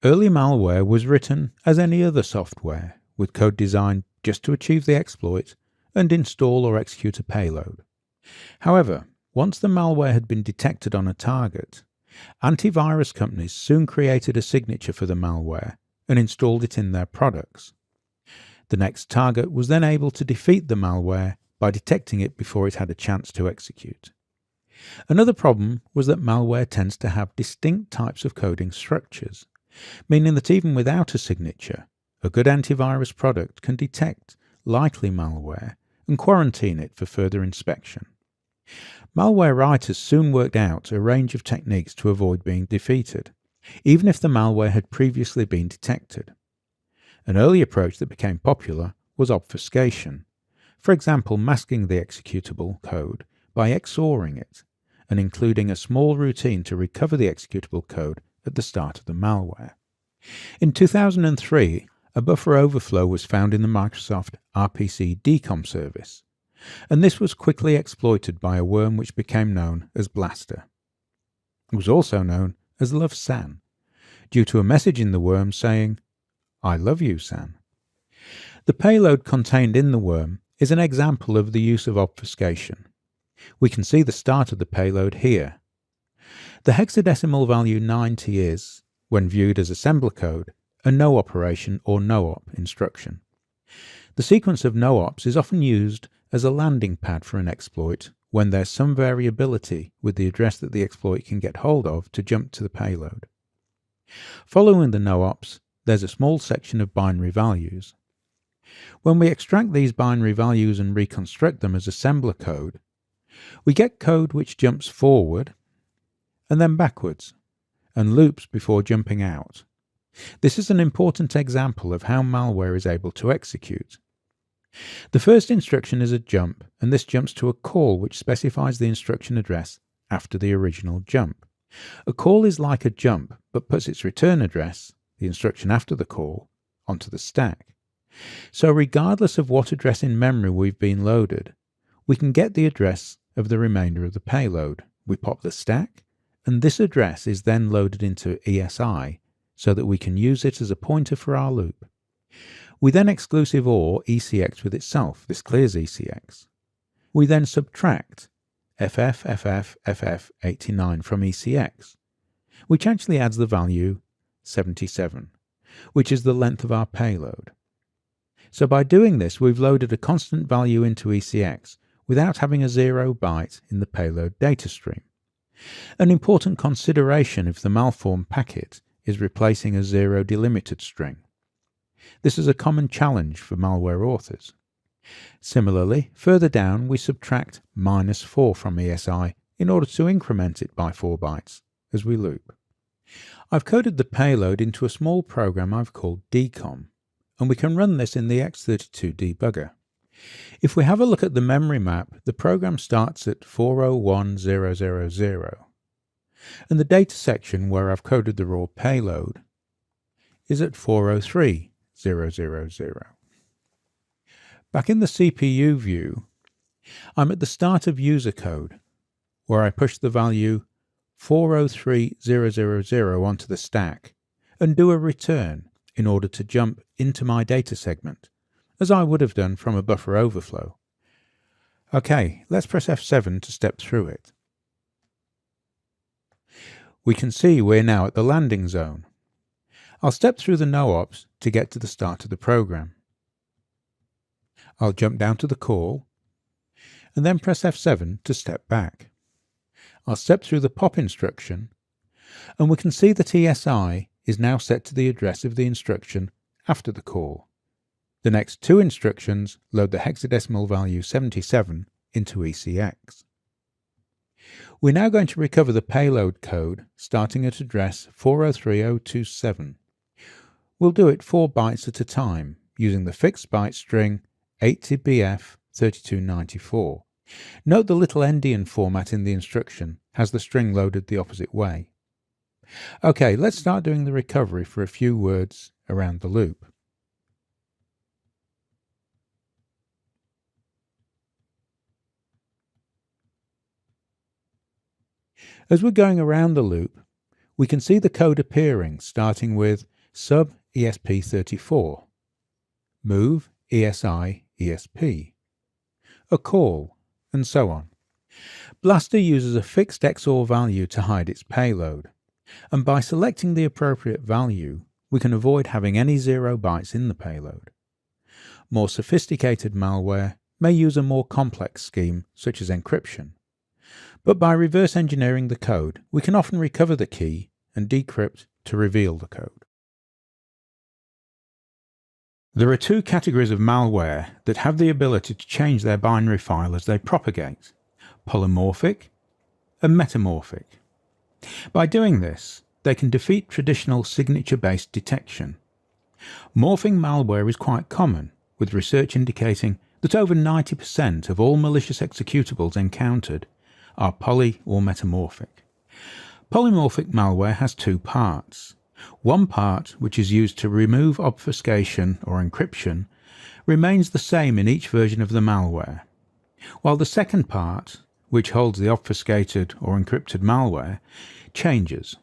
Early malware was written as any other software, with code designed just to achieve the exploit and install or execute a payload. However, once the malware had been detected on a target, antivirus companies soon created a signature for the malware and installed it in their products. The next target was then able to defeat the malware by detecting it before it had a chance to execute. Another problem was that malware tends to have distinct types of coding structures, meaning that even without a signature, a good antivirus product can detect likely malware and quarantine it for further inspection. Malware writers soon worked out a range of techniques to avoid being defeated, even if the malware had previously been detected. An early approach that became popular was obfuscation, for example masking the executable code by XORing it, and including a small routine to recover the executable code at the start of the malware. In 2003, a buffer overflow was found in the Microsoft RPC DCOM service, and this was quickly exploited by a worm which became known as Blaster. It was also known as Love San, due to a message in the worm saying, "I love you, San." The payload contained in the worm is an example of the use of obfuscation. We can see the start of the payload here. The hexadecimal value 90 is, when viewed as assembler code, a no operation or no-op instruction. The sequence of no-ops is often used as a landing pad for an exploit when there's some variability with the address that the exploit can get hold of to jump to the payload. Following the no-ops, there's a small section of binary values. When we extract these binary values and reconstruct them as assembler code, we get code which jumps forward and then backwards, and loops before jumping out. This is an important example of how malware is able to execute. The first instruction is a jump, and this jumps to a call which specifies the instruction address after the original jump. A call is like a jump, but puts its return address, the instruction after the call, onto the stack. So regardless of what address in memory we've been loaded, we can get the address of the remainder of the payload. We pop the stack, and this address is then loaded into ESI so that we can use it as a pointer for our loop. We then exclusive OR ECX with itself. This clears ECX. We then subtract FF89 from ECX, which actually adds the value 77, which is the length of our payload. So by doing this, we've loaded a constant value into ECX without having a 0 byte in the payload data stream. An important consideration if the malformed packet is replacing a 0 delimited string. This is a common challenge for malware authors. Similarly, further down we subtract -4 from ESI in order to increment it by 4 bytes as we loop. I've coded the payload into a small program I've called DCOM, and we can run this in the X32 debugger. If we have a look at the memory map, the program starts at 401000, and the data section where I've coded the raw payload is at 403000. Back in the CPU view, I'm at the start of user code, where I push the value 403000 onto the stack and do a return in order to jump into my data segment, as I would have done from a buffer overflow. Okay, let's press F7 to step through it. We can see we're now at the landing zone. I'll step through the no-ops to get to the start of the program. I'll jump down to the call, and then press F7 to step back. I'll step through the pop instruction and we can see that ESI is now set to the address of the instruction after the call. The next two instructions load the hexadecimal value 77 into ECX. We're now going to recover the payload code starting at address 403027. We'll do it 4 bytes at a time using the fixed byte string 80BF3294. Note the little endian format in the instruction has the string loaded the opposite way. Okay, let's start doing the recovery for a few words around the loop. As we're going around the loop, we can see the code appearing starting with sub ESP34, move ESI ESP, a call, and so on. Blaster uses a fixed XOR value to hide its payload, and by selecting the appropriate value, we can avoid having any 0 bytes in the payload. More sophisticated malware may use a more complex scheme such as encryption, but by reverse engineering the code, we can often recover the key and decrypt to reveal the code. There are two categories of malware that have the ability to change their binary file as they propagate: polymorphic and metamorphic. By doing this, they can defeat traditional signature-based detection. Morphing malware is quite common, with research indicating that over 90% of all malicious executables encountered are poly or metamorphic. Polymorphic malware has two parts. One part, which is used to remove obfuscation or encryption, remains the same in each version of the malware, while the second part, which holds the obfuscated or encrypted malware, changes.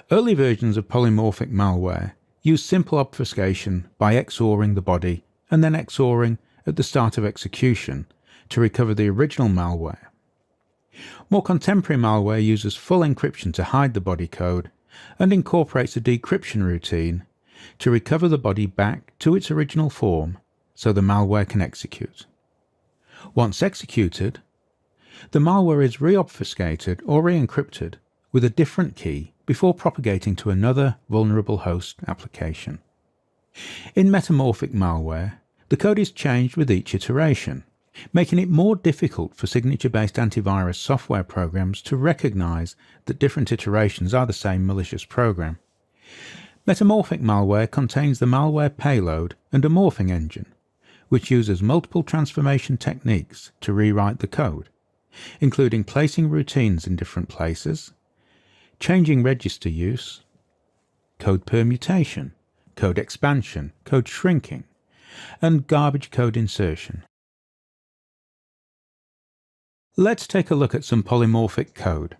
Early versions of polymorphic malware use simple obfuscation by XORing the body and then XORing at the start of execution to recover the original malware. More contemporary malware uses full encryption to hide the body code and incorporates a decryption routine to recover the body back to its original form so the malware can execute. Once executed, the malware is re-obfuscated or re-encrypted with a different key before propagating to another vulnerable host application. In metamorphic malware, the code is changed with each iteration, making it more difficult for signature-based antivirus software programs to recognize that different iterations are the same malicious program. Metamorphic malware contains the malware payload and a morphing engine, which uses multiple transformation techniques to rewrite the code, including placing routines in different places, changing register use, code permutation, code expansion, code shrinking, and garbage code insertion. Let's take a look at some polymorphic code.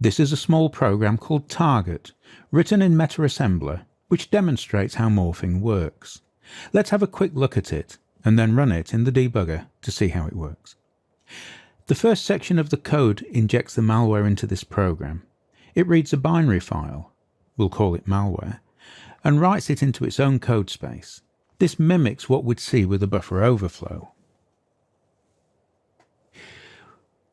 This is a small program called Target, written in MetaAssembler, which demonstrates how morphing works. Let's have a quick look at it, and then run it in the debugger to see how it works. The first section of the code injects the malware into this program. It reads a binary file, we'll call it malware, and writes it into its own code space. This mimics what we'd see with a buffer overflow.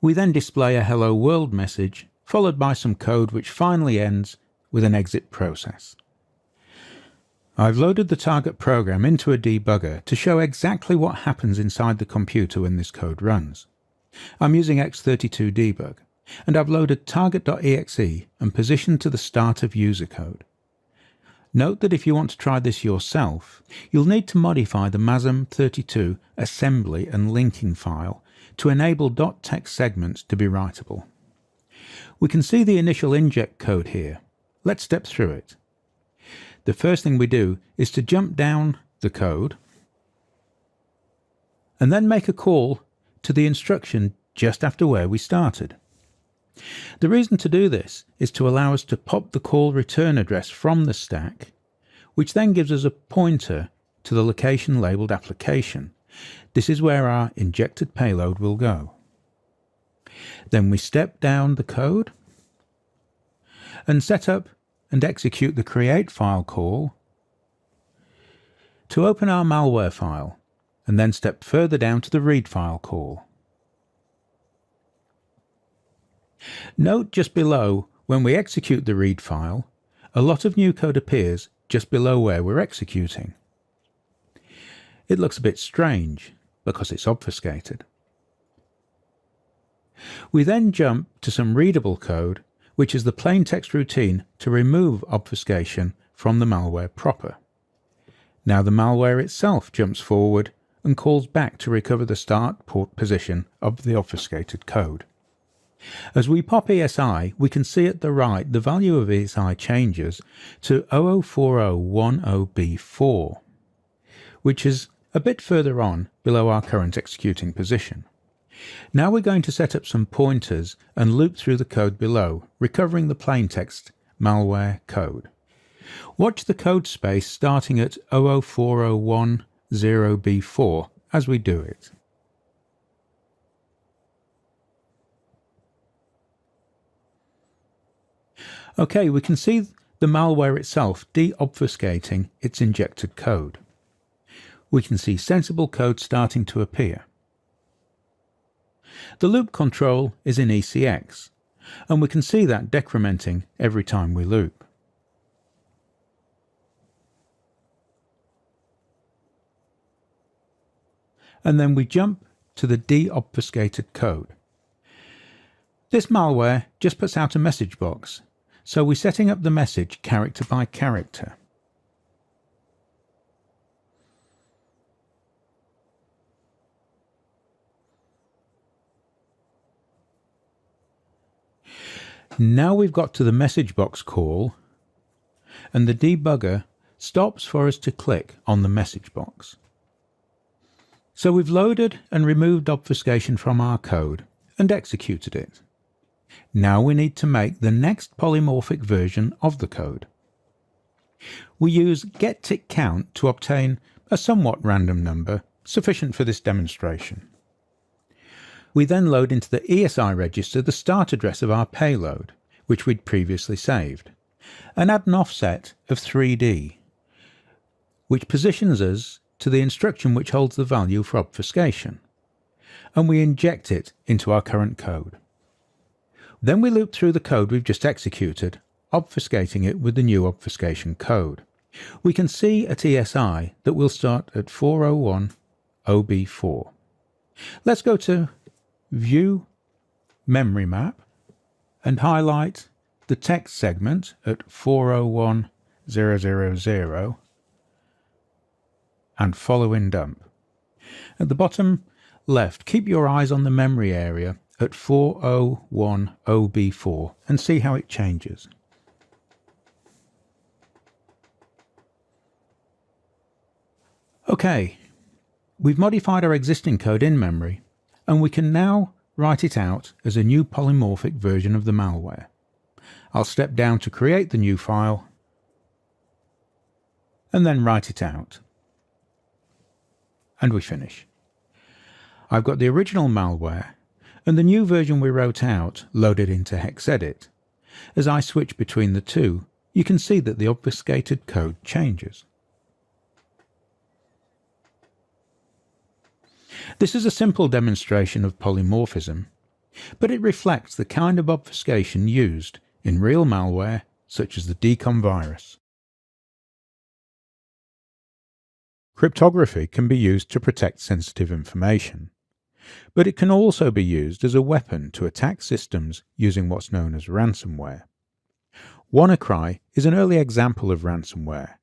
We then display a hello world message, followed by some code which finally ends with an exit process. I've loaded the target program into a debugger to show exactly what happens inside the computer when this code runs. I'm using X32debug, and I've loaded target.exe and positioned to the start of user code. Note that if you want to try this yourself, you'll need to modify the MASM32 assembly and linking file to enable .text segments to be writable. We can see the initial inject code here. Let's step through it. The first thing we do is to jump down the code and then make a call to the instruction just after where we started. The reason to do this is to allow us to pop the call return address from the stack, which then gives us a pointer to the location labeled application. This is where our injected payload will go. Then we step down the code and set up and execute the create file call to open our malware file, and then step further down to the read file call. Note just below When we execute the read file, a lot of new code appears just below where we're executing. It looks a bit strange because it's obfuscated. We then jump to some readable code, which is the plain text routine to remove obfuscation from the malware proper. Now the malware itself jumps forward and calls back to recover the start port position of the obfuscated code. As we pop ESI, we can see at the right the value of ESI changes to 004010B4, which is a bit further on below our current executing position. Now we're going to set up some pointers and loop through the code below, recovering the plaintext malware code. Watch the code space starting at 004010B4 as we do it. Okay, we can see the malware itself de-obfuscating its injected code. We can see sensible code starting to appear. The loop control is in ECX, and we can see that decrementing every time we loop. And then we jump to the de-obfuscated code. This malware just puts out a message box, so we're setting up the message character by character. Now we've got to the message box call, and the debugger stops for us to click on the message box. So we've loaded and removed obfuscation from our code and executed it. Now we need to make the next polymorphic version of the code. We use getTickCount to obtain a somewhat random number sufficient for this demonstration. We then load into the ESI register the start address of our payload, which we'd previously saved, and add an offset of 3D, which positions us to the instruction which holds the value for obfuscation, and we inject it into our current code. Then we loop through the code we've just executed, obfuscating it with the new obfuscation code. We can see at ESI that we'll start at 4010B4. Let's go to View Memory Map and highlight the text segment at 401000 and follow in dump. At the bottom left, keep your eyes on the memory area at 4010B4 and see how it changes. Okay, we've modified our existing code in memory, and we can now write it out as a new polymorphic version of the malware. I'll step down to create the new file and then write it out. And we finish. I've got the original malware and the new version we wrote out loaded into HexEdit. As I switch between the two, you can see that the obfuscated code changes. This is a simple demonstration of polymorphism, but it reflects the kind of obfuscation used in real malware such as the DCOM virus. Cryptography can be used to protect sensitive information, but it can also be used as a weapon to attack systems using what's known as ransomware. WannaCry is an early example of ransomware,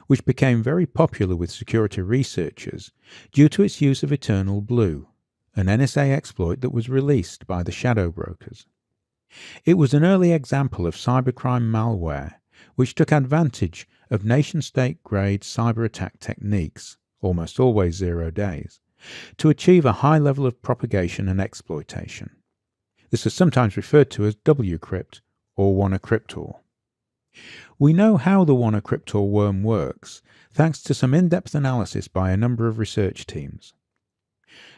which became very popular with security researchers due to its use of Eternal Blue, an NSA exploit that was released by the shadow brokers. It was an early example of cybercrime malware, which took advantage of nation-state grade cyberattack techniques, almost always 0 days, to achieve a high level of propagation and exploitation. This is sometimes referred to as wcrypt or WannaCryptor. We know how the WannaCryptor worm works thanks to some in-depth analysis by a number of research teams.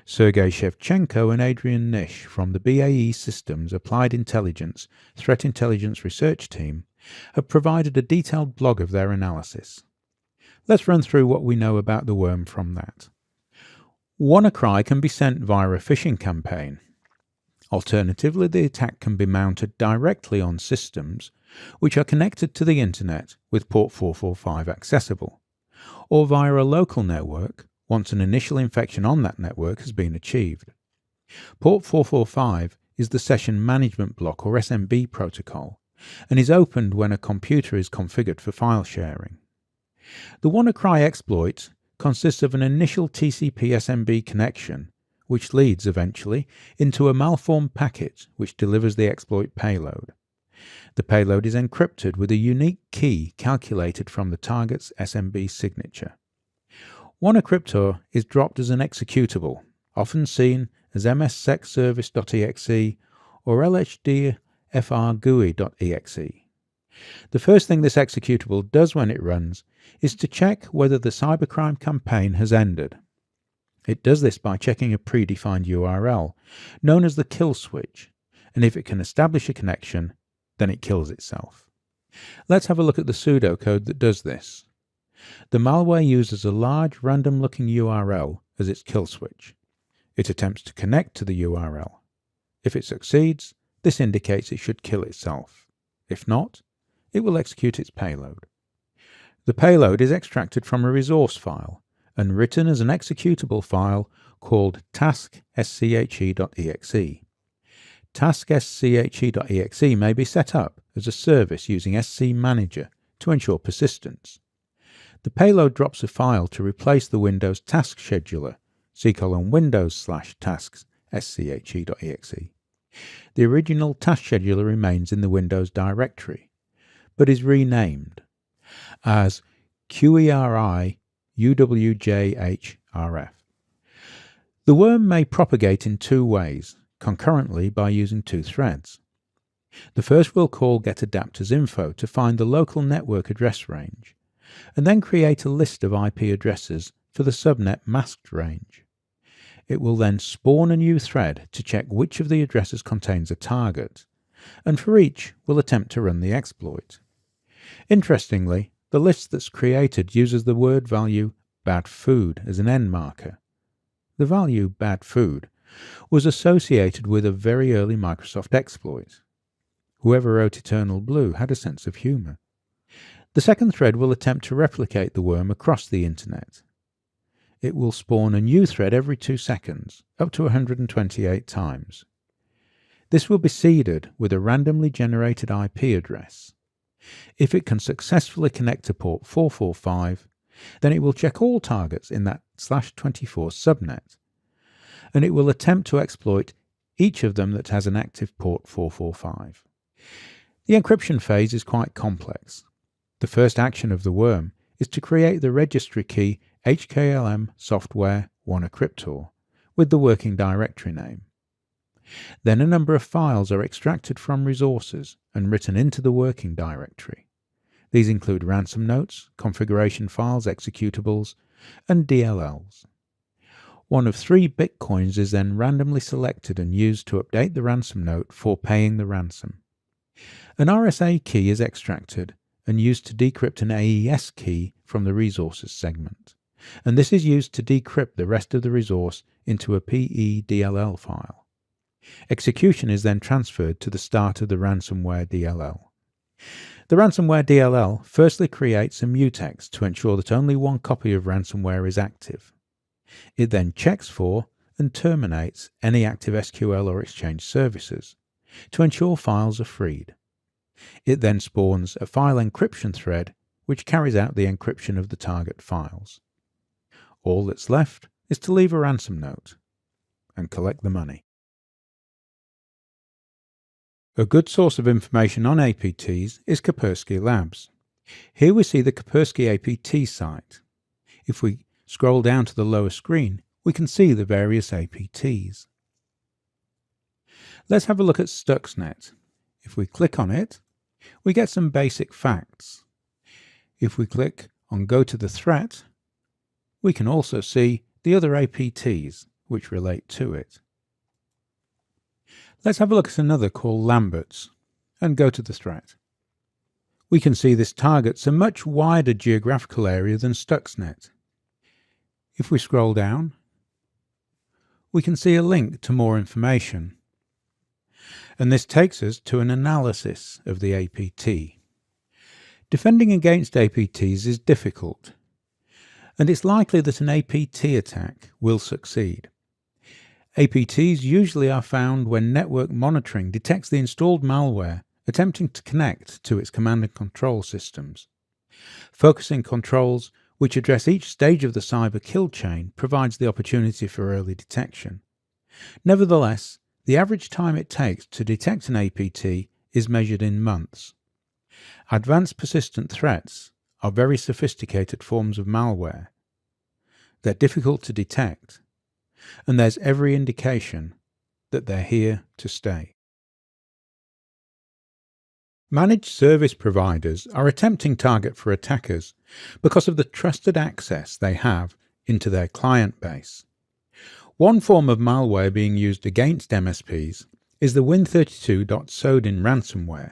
Sergei Shevchenko and Adrian Nish from the BAE Systems Applied Intelligence Threat Intelligence Research Team have provided a detailed blog of their analysis. Let's run through what we know about the worm from that. WannaCry can be sent via a phishing campaign. Alternatively, the attack can be mounted directly on systems which are connected to the Internet with port 445 accessible, or via a local network once an initial infection on that network has been achieved. Port 445 is the Session Management Block or SMB protocol and is opened when a computer is configured for file sharing. The WannaCry exploit consists of an initial TCP SMB connection which leads eventually into a malformed packet which delivers the exploit payload. The payload is encrypted with a unique key calculated from the target's SMB signature. WannaCryptor is dropped as an executable, often seen as mssecservice.exe or lhdfrgui.exe. The first thing this executable does when it runs is to check whether the cybercrime campaign has ended. It does this by checking a predefined URL, known as the kill switch, and if it can establish a connection, then it kills itself. Let's have a look at the pseudocode that does this. The malware uses a large random-looking URL as its kill switch. It attempts to connect to the URL. If it succeeds, this indicates it should kill itself. If not, it will execute its payload. The payload is extracted from a resource file and written as an executable file called tasksche.exe. Tasksche.exe may be set up as a service using SC Manager to ensure persistence. The payload drops a file to replace the Windows task scheduler, c:\windows/tasks.sche.exe. The original task scheduler remains in the Windows directory, but is renamed as QERI UWJHRF. The worm may propagate in two ways, concurrently by using two threads. The first will call getAdaptersInfo to find the local network address range, and then create a list of IP addresses for the subnet masked range. It will then spawn a new thread to check which of the addresses contains a target, and for each will attempt to run the exploit. Interestingly, the list that's created uses the word value bad food as an end marker. The value bad food was associated with a very early Microsoft exploit. Whoever wrote Eternal Blue had a sense of humor. The second thread will attempt to replicate the worm across the Internet. It will spawn a new thread every 2 seconds, up to 128 times. This will be seeded with a randomly generated IP address. If it can successfully connect to port 445, then it will check all targets in that /24 subnet, and it will attempt to exploit each of them that has an active port 445. The encryption phase is quite complex. The first action of the worm is to create the registry key HKLM software WannaCryptor with the working directory name. Then a number of files are extracted from resources and written into the working directory. These include ransom notes, configuration files, executables, and DLLs. One of 3 bitcoins is then randomly selected and used to update the ransom note for paying the ransom. An RSA key is extracted and used to decrypt an AES key from the resources segment, and this is used to decrypt the rest of the resource into a PEDLL file. Execution is then transferred to the start of the ransomware DLL. The ransomware DLL firstly creates a mutex to ensure that only one copy of ransomware is active. It then checks for and terminates any active SQL or Exchange services to ensure files are freed. It then spawns a file encryption thread which carries out the encryption of the target files. All that's left is to leave a ransom note and collect the money. A good source of information on APTs is Kaspersky Labs. Here we see the Kaspersky APT site. If we scroll down to the lower screen, we can see the various APTs. Let's have a look at Stuxnet. If we click on it, we get some basic facts. If we click on Go to the Threat, we can also see the other APTs which relate to it. Let's have a look at another called Lambert's and go to the threat. We can see this targets a much wider geographical area than Stuxnet. If we scroll down, we can see a link to more information. And this takes us to an analysis of the APT. Defending against APTs is difficult, and it's likely that an APT attack will succeed. APTs usually are found when network monitoring detects the installed malware attempting to connect to its command and control systems. Focusing controls which address each stage of the cyber kill chain provides the opportunity for early detection. Nevertheless, the average time it takes to detect an APT is measured in months. Advanced persistent threats are very sophisticated forms of malware. They're difficult to detect, and there's every indication that they're here to stay. Managed service providers are a tempting target for attackers because of the trusted access they have into their client base. One form of malware being used against MSPs is the Win32.Sodin ransomware,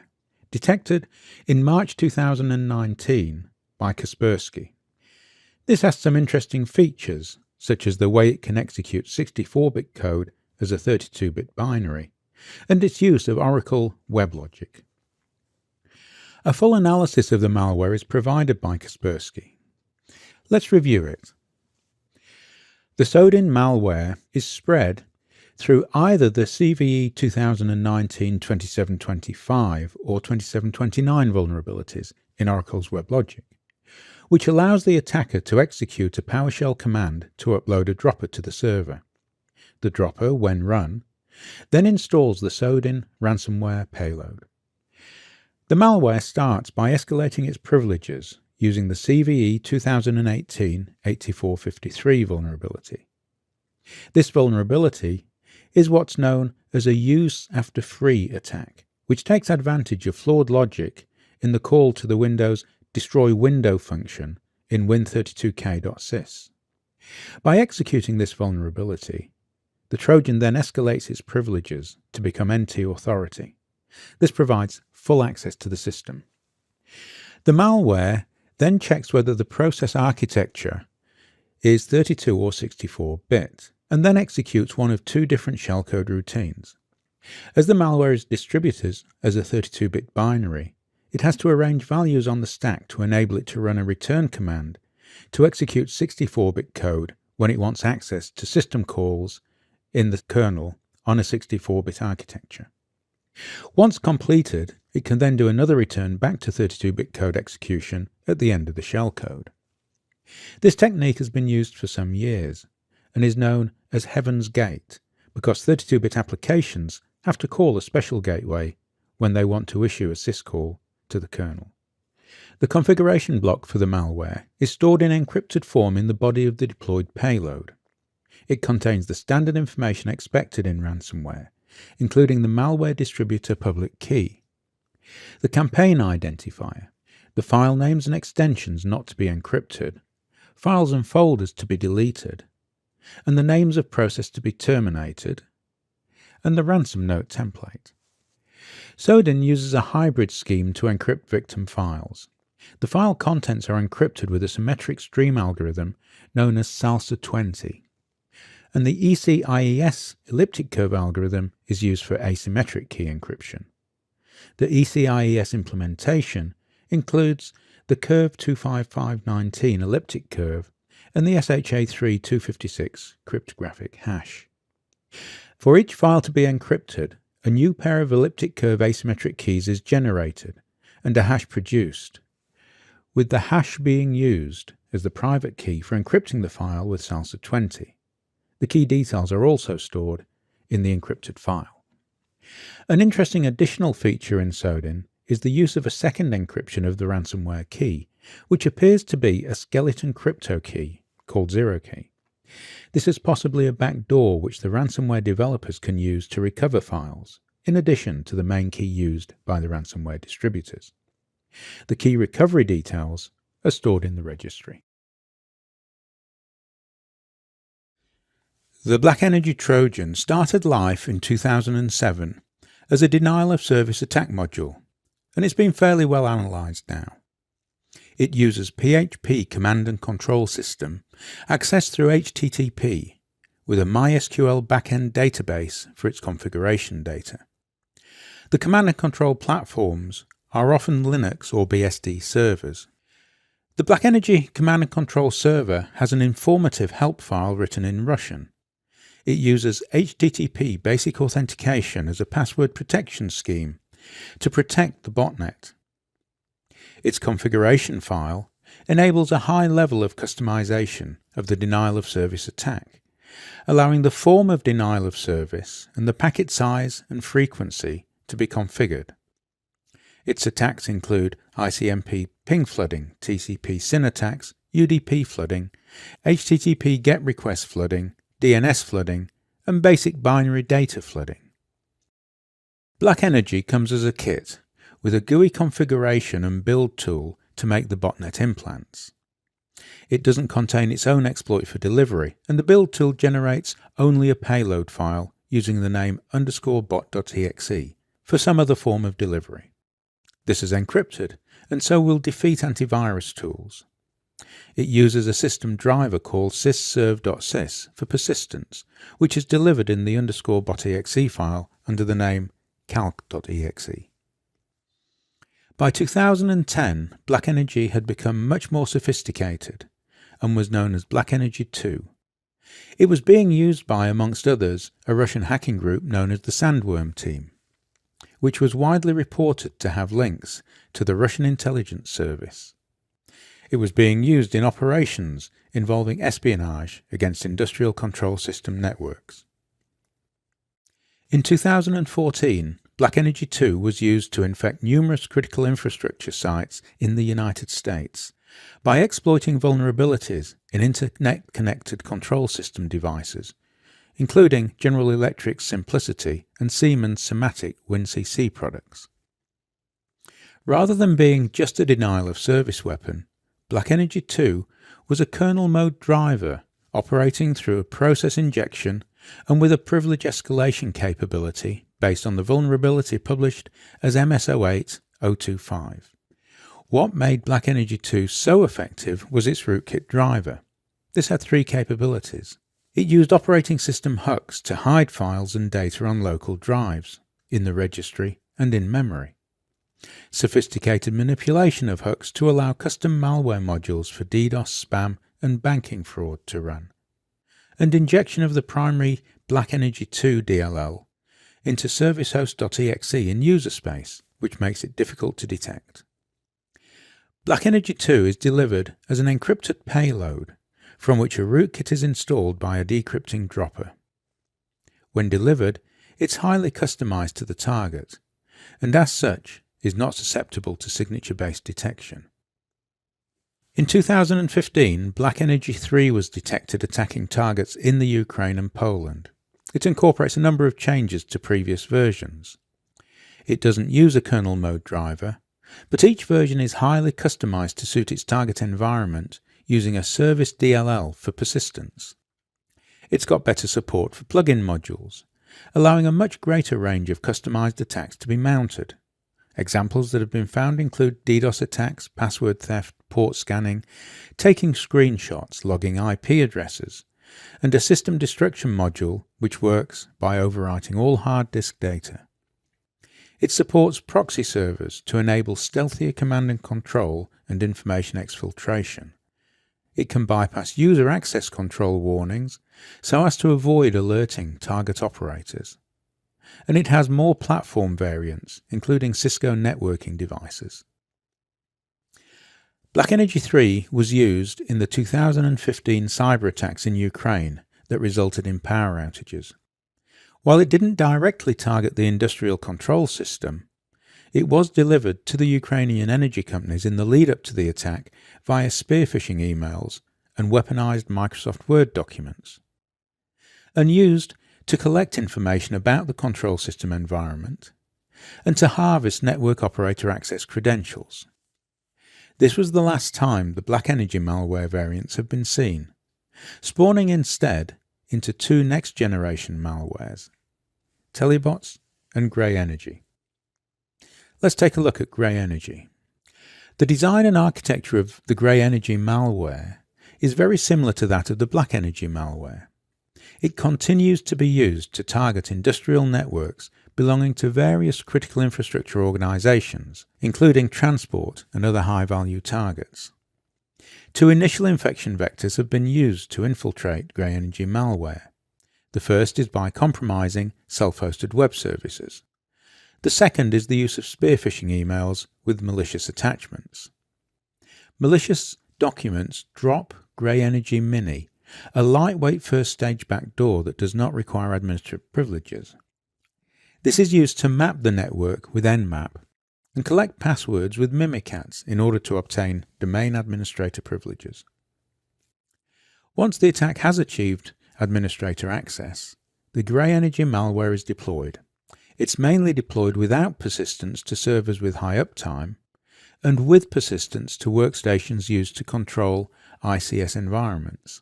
detected in March 2019 by Kaspersky. This has some interesting features, such as the way it can execute 64-bit code as a 32-bit binary, and its use of Oracle WebLogic. A full analysis of the malware is provided by Kaspersky. Let's review it. The Sodin malware is spread through either the CVE 2019-2725 or 2729 vulnerabilities in Oracle's WebLogic, which allows the attacker to execute a PowerShell command to upload a dropper to the server. The dropper, when run, then installs the Sodin ransomware payload. The malware starts by escalating its privileges using the CVE 2018-8453 vulnerability. This vulnerability is what's known as a use after free attack, which takes advantage of flawed logic in the call to the Windows destroy window function in win32k.sys. By executing this vulnerability, the Trojan then escalates its privileges to become NT authority. This provides full access to the system. The malware then checks whether the process architecture is 32 or 64-bit, and then executes one of two different shellcode routines. As the malware is distributed as a 32-bit binary, it has to arrange values on the stack to enable it to run a return command to execute 64-bit code when it wants access to system calls in the kernel on a 64-bit architecture. Once completed, it can then do another return back to 32-bit code execution at the end of the shellcode. This technique has been used for some years and is known as Heaven's Gate because 32-bit applications have to call a special gateway when they want to issue a syscall to the kernel. The configuration block for the malware is stored in encrypted form in the body of the deployed payload. It contains the standard information expected in ransomware, including the malware distributor public key, the campaign identifier, the file names and extensions not to be encrypted, files and folders to be deleted, and the names of process to be terminated, and the ransom note template. Sodin uses a hybrid scheme to encrypt victim files. The file contents are encrypted with a symmetric stream algorithm known as salsa20. And the ECIES elliptic curve algorithm is used for asymmetric key encryption. The ECIES implementation includes the curve 25519 elliptic curve and the SHA-3 256 cryptographic hash. For each file to be encrypted, a new pair of elliptic curve asymmetric keys is generated and a hash produced, with the hash being used as the private key for encrypting the file with salsa20. The key details are also stored in the encrypted file. An interesting additional feature in Sodin is the use of a second encryption of the ransomware key, which appears to be a skeleton crypto key called ZeroKey. This is possibly a backdoor which the ransomware developers can use to recover files, in addition to the main key used by the ransomware distributors. The key recovery details are stored in the registry. The Black Energy Trojan started life in 2007 as a denial-of-service attack module, and it's been fairly well analysed now. It uses PHP command and control system accessed through HTTP with a MySQL backend database for its configuration data. The command and control platforms are often Linux or BSD servers. The Black Energy command and control server has an informative help file written in Russian. It uses HTTP basic authentication as a password protection scheme to protect the botnet. Its configuration file enables a high level of customization of the denial of service attack, allowing the form of denial of service and the packet size and frequency to be configured. Its attacks include ICMP ping flooding, TCP SYN attacks, UDP flooding, HTTP GET request flooding, DNS flooding, and basic binary data flooding. Black Energy comes as a kit with a GUI configuration and build tool to make the botnet implants. It doesn't contain its own exploit for delivery, and the build tool generates only a payload file using the name _bot.exe for some other form of delivery. This is encrypted and so will defeat antivirus tools. It uses a system driver called sysserve.sys for persistence, which is delivered in the _bot.exe file under the name calc.exe. By 2010, Black Energy had become much more sophisticated and was known as Black Energy 2. It was being used by, amongst others, a Russian hacking group known as the Sandworm Team, which was widely reported to have links to the Russian intelligence service. It was being used in operations involving espionage against industrial control system networks. In 2014, Black Energy 2 was used to infect numerous critical infrastructure sites in the United States by exploiting vulnerabilities in internet-connected control system devices, including General Electric's Simplicity and Siemens' Symantec WinCC products. Rather than being just a denial of service weapon, Black Energy 2 was a kernel mode driver operating through a process injection and with a privilege escalation capability based on the vulnerability published as MS08-025. What made Black Energy 2 so effective was its rootkit driver. This had three capabilities. It used operating system hooks to hide files and data on local drives, in the registry and in memory. Sophisticated manipulation of hooks to allow custom malware modules for DDoS, spam and banking fraud to run. And injection of the primary Black Energy 2 DLL into servicehost.exe in user space, which makes it difficult to detect. Black Energy 2 is delivered as an encrypted payload from which a rootkit is installed by a decrypting dropper. When delivered, it's highly customized to the target, and as such is not susceptible to signature-based detection. In 2015, Black Energy 3 was detected attacking targets in the Ukraine and Poland. It incorporates a number of changes to previous versions. It doesn't use a kernel mode driver, but each version is highly customized to suit its target environment using a service DLL for persistence. It's got better support for plugin modules, allowing a much greater range of customized attacks to be mounted. Examples that have been found include DDoS attacks, password theft, port scanning, taking screenshots, logging IP addresses, and a system destruction module which works by overwriting all hard disk data. It supports proxy servers to enable stealthier command and control and information exfiltration. It can bypass user access control warnings so as to avoid alerting target operators. And it has more platform variants, including Cisco networking devices. Black Energy 3 was used in the 2015 cyberattacks in Ukraine that resulted in power outages. While it didn't directly target the industrial control system, it was delivered to the Ukrainian energy companies in the lead-up to the attack via spear-phishing emails and weaponized Microsoft Word documents, and used to collect information about the control system environment and to harvest network operator access credentials. This was the last time the Black Energy malware variants have been seen, spawning instead into two next-generation malwares, Telebots and Grey Energy. Let's take a look at Grey Energy. The design and architecture of the Grey Energy malware is very similar to that of the Black Energy malware. It continues to be used to target industrial networks belonging to various critical infrastructure organizations, including transport and other high-value targets. Two initial infection vectors have been used to infiltrate grey energy malware. The first is by compromising self-hosted web services. The second is the use of spear-phishing emails with malicious attachments. Malicious documents drop Grey Energy Mini, a lightweight first-stage backdoor that does not require administrative privileges. This is used to map the network with Nmap and collect passwords with Mimikatz in order to obtain domain administrator privileges. Once the attack has achieved administrator access, the Grey Energy malware is deployed. It's mainly deployed without persistence to servers with high uptime and with persistence to workstations used to control ICS environments.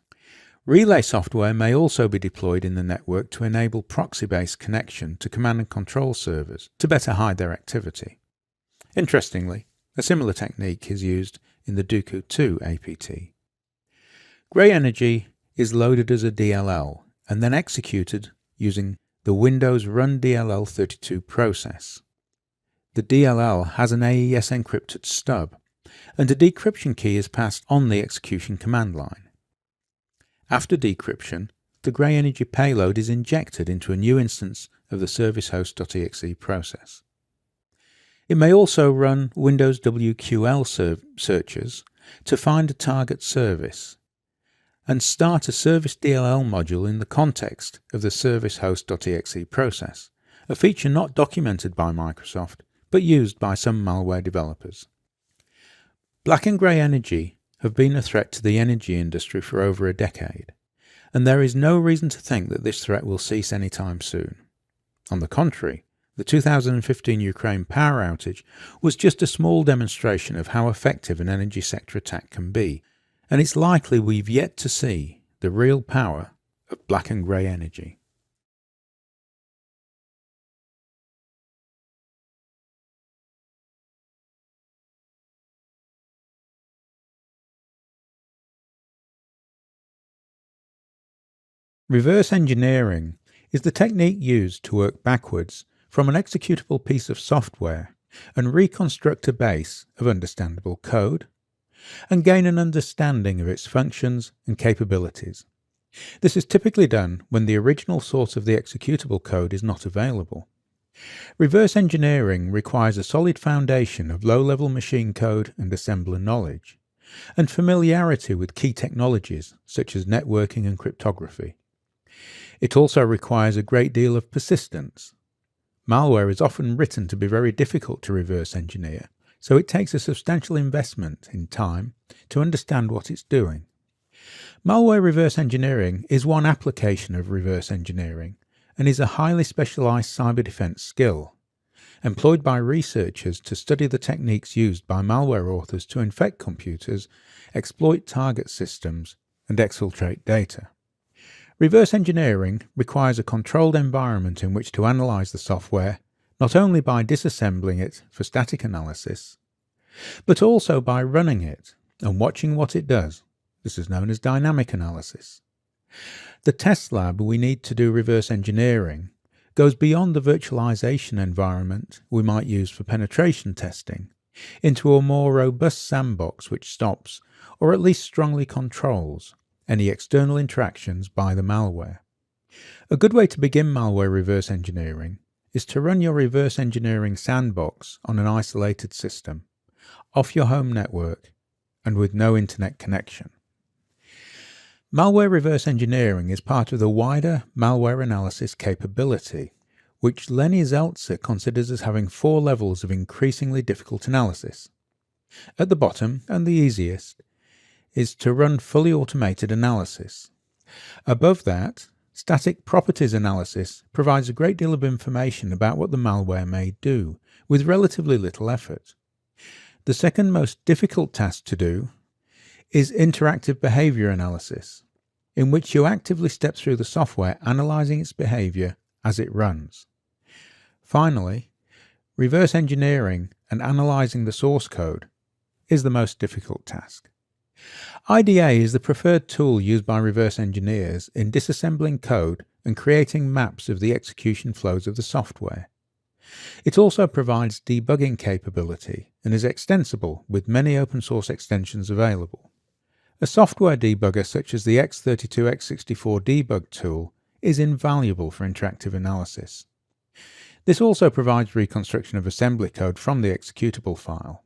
Relay software may also be deployed in the network to enable proxy-based connection to command and control servers to better hide their activity. Interestingly, a similar technique is used in the Dooku 2 APT. Grey Energy is loaded as a DLL and then executed using the Windows Run DLL 32 process. The DLL has an AES encrypted stub, and a decryption key is passed on the execution command line. After decryption, the Grey Energy payload is injected into a new instance of the servicehost.exe process. It may also run Windows WQL searches to find a target service and start a service DLL module in the context of the servicehost.exe process, a feature not documented by Microsoft but used by some malware developers. Black and Grey Energy have been a threat to the energy industry for over a decade, and there is no reason to think that this threat will cease anytime soon. On the contrary, the 2015 Ukraine power outage was just a small demonstration of how effective an energy sector attack can be, and it's likely we've yet to see the real power of Black and Grey Energy. Reverse engineering is the technique used to work backwards from an executable piece of software and reconstruct a base of understandable code and gain an understanding of its functions and capabilities. This is typically done when the original source of the executable code is not available. Reverse engineering requires a solid foundation of low-level machine code and assembler knowledge, and familiarity with key technologies such as networking and cryptography. It also requires a great deal of persistence. Malware is often written to be very difficult to reverse engineer, so it takes a substantial investment in time to understand what it's doing. Malware reverse engineering is one application of reverse engineering and is a highly specialized cyber defense skill, employed by researchers to study the techniques used by malware authors to infect computers, exploit target systems, and exfiltrate data. Reverse engineering requires a controlled environment in which to analyze the software, not only by disassembling it for static analysis, but also by running it and watching what it does. This is known as dynamic analysis. The test lab we need to do reverse engineering goes beyond the virtualization environment we might use for penetration testing into a more robust sandbox which stops, or at least strongly controls, any external interactions by the malware. A good way to begin malware reverse engineering is to run your reverse engineering sandbox on an isolated system, off your home network, and with no internet connection. Malware reverse engineering is part of the wider malware analysis capability, which Lenny Zeltser considers as having 4 levels of increasingly difficult analysis. At the bottom, and the easiest, is to run fully automated analysis. Above that, static properties analysis provides a great deal of information about what the malware may do, with relatively little effort. The second most difficult task to do is interactive behavior analysis, in which you actively step through the software analyzing its behavior as it runs. Finally, reverse engineering and analyzing the source code is the most difficult task. IDA is the preferred tool used by reverse engineers in disassembling code and creating maps of the execution flows of the software. It also provides debugging capability and is extensible with many open source extensions available. A software debugger such as the X32-X64 debug tool is invaluable for interactive analysis. This also provides reconstruction of assembly code from the executable file.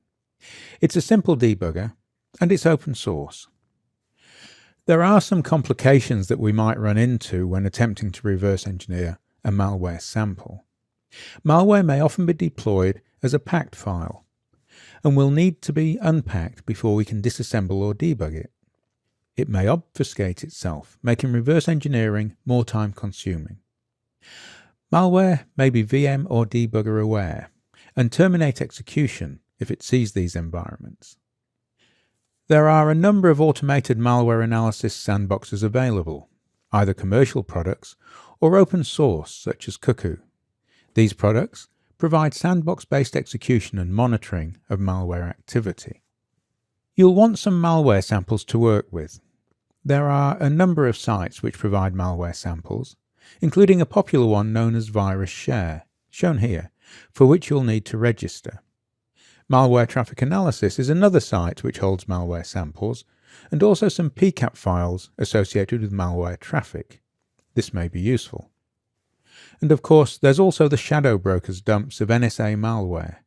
It's a simple debugger and it's open source. There are some complications that we might run into when attempting to reverse engineer a malware sample. Malware may often be deployed as a packed file and will need to be unpacked before we can disassemble or debug it. It may obfuscate itself, making reverse engineering more time consuming. Malware may be VM or debugger aware and terminate execution if it sees these environments. There are a number of automated malware analysis sandboxes available, either commercial products or open source such as Cuckoo. These products provide sandbox-based execution and monitoring of malware activity. You'll want some malware samples to work with. There are a number of sites which provide malware samples, including a popular one known as Virus Share, shown here, for which you'll need to register. Malware Traffic Analysis is another site which holds malware samples, and also some PCAP files associated with malware traffic. This may be useful. And of course, there's also the Shadow Broker's dumps of NSA malware,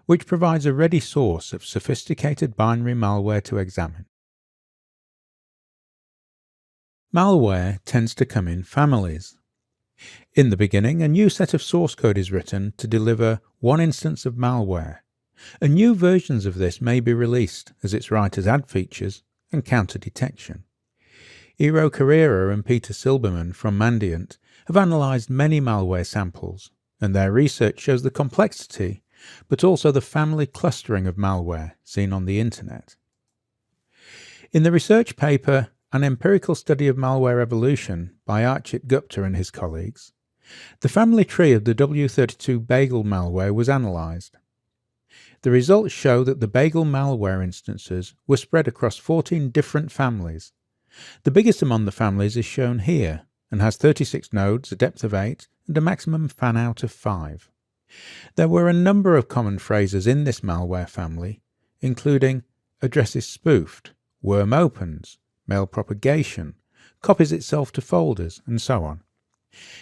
which provides a ready source of sophisticated binary malware to examine. Malware tends to come in families. In the beginning, a new set of source code is written to deliver one instance of malware, and new versions of this may be released as its writers add features and counter detection. Eero Carrera and Peter Silberman from Mandiant have analysed many malware samples, and their research shows the complexity, but also the family clustering of malware seen on the Internet. In the research paper An Empirical Study of Malware Evolution by Archit Gupta and his colleagues, the family tree of the W32 Bagel malware was analysed. The results show that the Bagel malware instances were spread across 14 different families. The biggest among the families is shown here and has 36 nodes, a depth of 8, and a maximum fan-out of 5. There were a number of common phrases in this malware family, including address is spoofed, worm opens, mail propagation, copies itself to folders, and so on.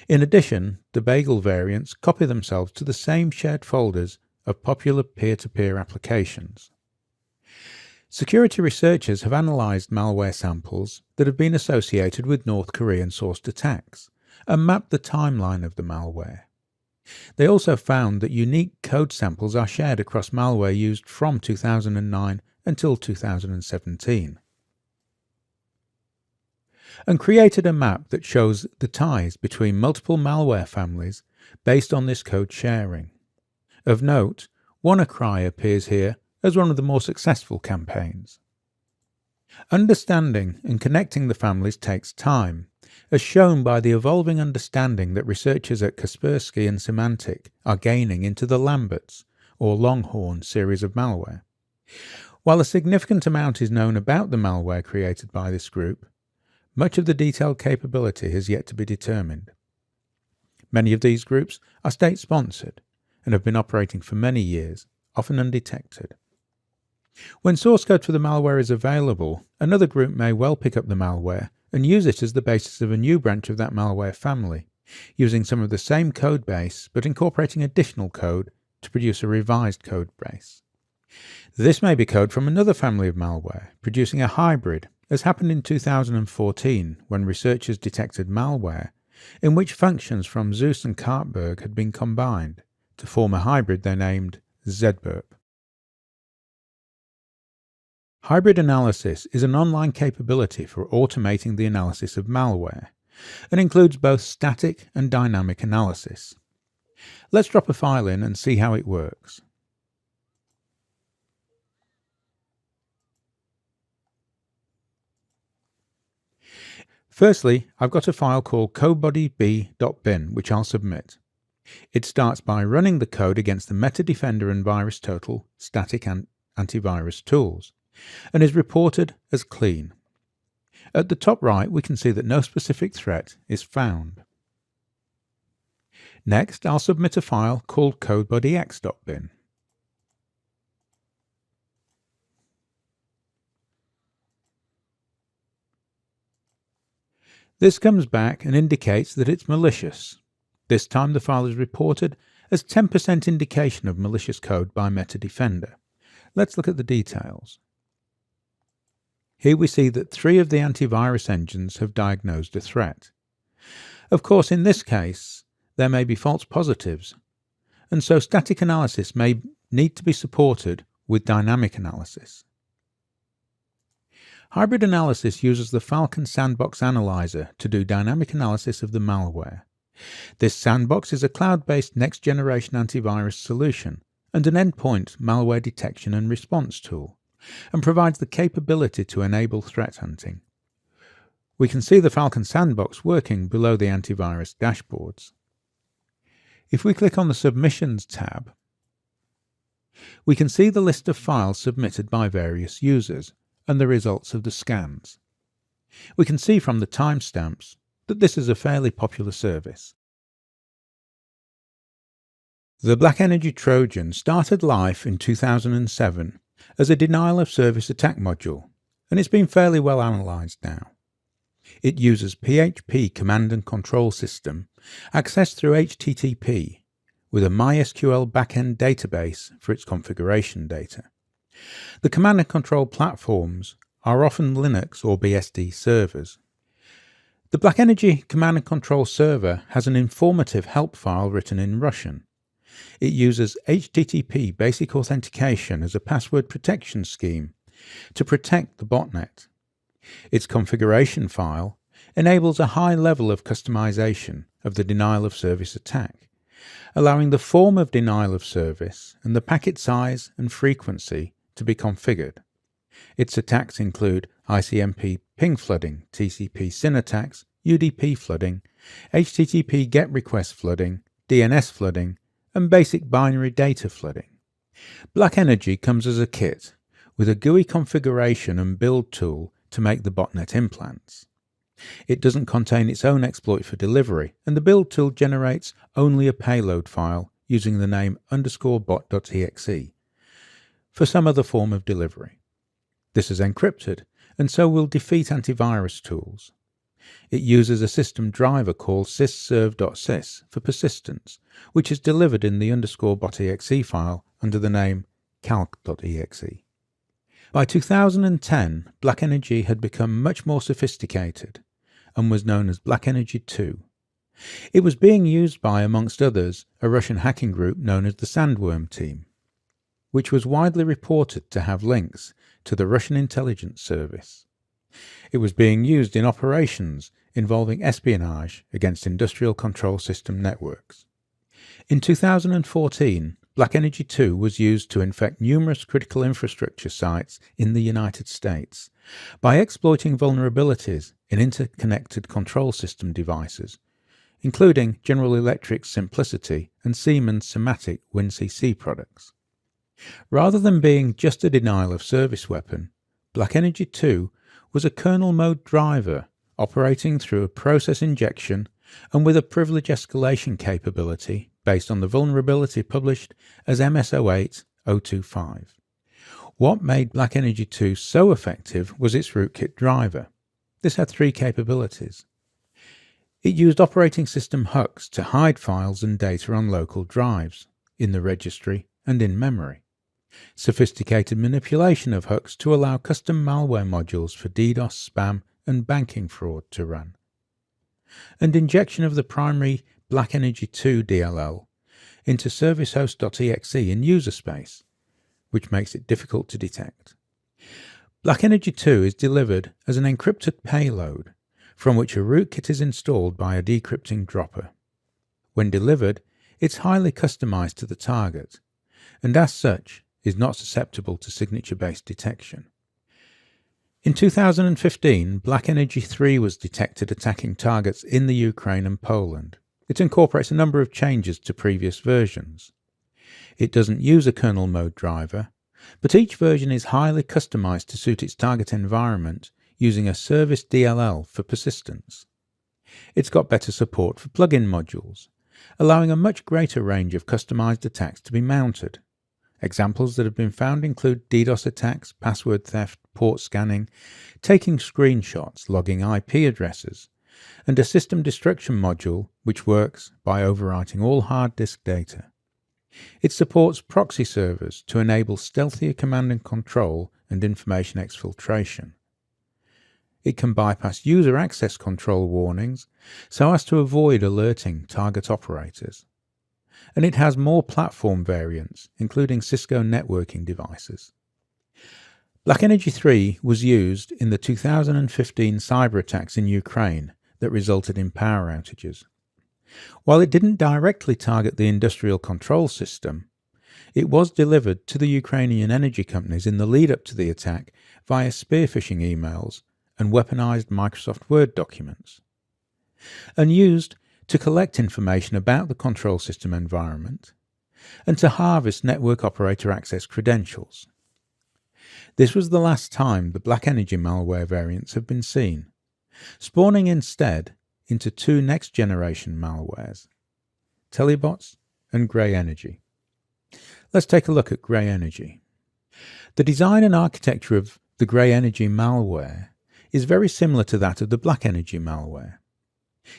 In addition, the Bagel variants copy themselves to the same shared folders of popular peer-to-peer applications. Security researchers have analysed malware samples that have been associated with North Korean sourced attacks and mapped the timeline of the malware. They also found that unique code samples are shared across malware used from 2009 until 2017. And created a map that shows the ties between multiple malware families based on this code sharing. Of note, WannaCry appears here as one of the more successful campaigns. Understanding and connecting the families takes time, as shown by the evolving understanding that researchers at Kaspersky and Symantec are gaining into the Lamberts, or Longhorn, series of malware. While a significant amount is known about the malware created by this group, much of the detailed capability has yet to be determined. Many of these groups are state-sponsored and have been operating for many years, often undetected. When source code for the malware is available, another group may well pick up the malware and use it as the basis of a new branch of that malware family, using some of the same code base but incorporating additional code to produce a revised code base. This may be code from another family of malware, producing a hybrid, as happened in 2014 when researchers detected malware in which functions from Zeus and Kartberg had been combined to form a hybrid they named ZBurp. Hybrid analysis is an online capability for automating the analysis of malware and includes both static and dynamic analysis. Let's drop a file in and see how it works. Firstly, I've got a file called codebodyb.bin which I'll submit. It starts by running the code against the MetaDefender and VirusTotal static antivirus tools, and is reported as clean. At the top right we can see that no specific threat is found. Next, I'll submit a file called codebodyx.bin. This comes back and indicates that it's malicious. This time the file is reported as 10% indication of malicious code by MetaDefender. Let's look at the details. Here we see that 3 of the antivirus engines have diagnosed a threat. Of course, in this case, there may be false positives, and so static analysis may need to be supported with dynamic analysis. Hybrid analysis uses the Falcon Sandbox Analyzer to do dynamic analysis of the malware. This sandbox is a cloud-based next-generation antivirus solution and an endpoint malware detection and response tool, and provides the capability to enable threat hunting. We can see the Falcon Sandbox working below the antivirus dashboards. If we click on the Submissions tab, we can see the list of files submitted by various users and the results of the scans. We can see from the timestamps that this is a fairly popular service. The Black Energy Trojan started life in 2007 as a denial-of-service attack module, and it's been fairly well analysed now. It uses PHP command and control system accessed through HTTP with a MySQL backend database for its configuration data. The command and control platforms are often Linux or BSD servers. The Black Energy command and control server has an informative help file written in Russian. It uses HTTP basic authentication as a password protection scheme to protect the botnet. Its configuration file enables a high level of customization of the denial-of-service attack, allowing the form of denial of service and the packet size and frequency to be configured. Its attacks include ICMP ping flooding, TCP SYN attacks, UDP flooding, HTTP GET request flooding, DNS flooding, and basic binary data flooding. Black Energy comes as a kit with a GUI configuration and build tool to make the botnet implants. It doesn't contain its own exploit for delivery, and the build tool generates only a payload file using the name _bot.exe for some other form of delivery. This is encrypted, and so will defeat antivirus tools. It uses a system driver called sysserve.sys for persistence, which is delivered in the _bot.exe file under the name calc.exe. By 2010, Black Energy had become much more sophisticated and was known as Black Energy 2. It was being used by, amongst others, a Russian hacking group known as the Sandworm Team, which was widely reported to have links to the Russian intelligence service. It was being used in operations involving espionage against industrial control system networks. In 2014, Black Energy 2 was used to infect numerous critical infrastructure sites in the United States by exploiting vulnerabilities in interconnected control system devices, including General Electric's Simplicity and Siemens' Symantec WinCC products. Rather than being just a denial-of-service weapon, Black Energy 2 was a kernel mode driver operating through a process injection and with a privilege escalation capability based on the vulnerability published as MS08-025. What made Black Energy 2 so effective was its rootkit driver. This had 3 capabilities. It used operating system hooks to hide files and data on local drives, in the registry and in memory. Sophisticated manipulation of hooks to allow custom malware modules for DDoS, spam, and banking fraud to run. And injection of the primary Black Energy 2 DLL into servicehost.exe in user space, which makes it difficult to detect. Black Energy 2 is delivered as an encrypted payload from which a rootkit is installed by a decrypting dropper. When delivered, it's highly customized to the target, and as such is not susceptible to signature-based detection. In 2015, Black Energy 3 was detected attacking targets in the Ukraine and Poland. It incorporates a number of changes to previous versions. It doesn't use a kernel mode driver, but each version is highly customized to suit its target environment using a service DLL for persistence. It's got better support for plugin modules, allowing a much greater range of customized attacks to be mounted. Examples that have been found include DDoS attacks, password theft, port scanning, taking screenshots, logging IP addresses, and a system destruction module which works by overwriting all hard disk data. It supports proxy servers to enable stealthier command and control and information exfiltration. It can bypass user access control warnings so as to avoid alerting target operators. And it has more platform variants, including Cisco networking devices. Black Energy 3 was used in the 2015 cyberattacks in Ukraine that resulted in power outages. While it didn't directly target the industrial control system, it was delivered to the Ukrainian energy companies in the lead-up to the attack via spear phishing emails and weaponized Microsoft Word documents, and used to collect information about the control system environment and to harvest network operator access credentials. This was the last time the Black Energy malware variants have been seen, spawning instead into two next-generation malwares, Telebots and Grey Energy. Let's take a look at Grey Energy. The design and architecture of the Grey Energy malware is very similar to that of the Black Energy malware.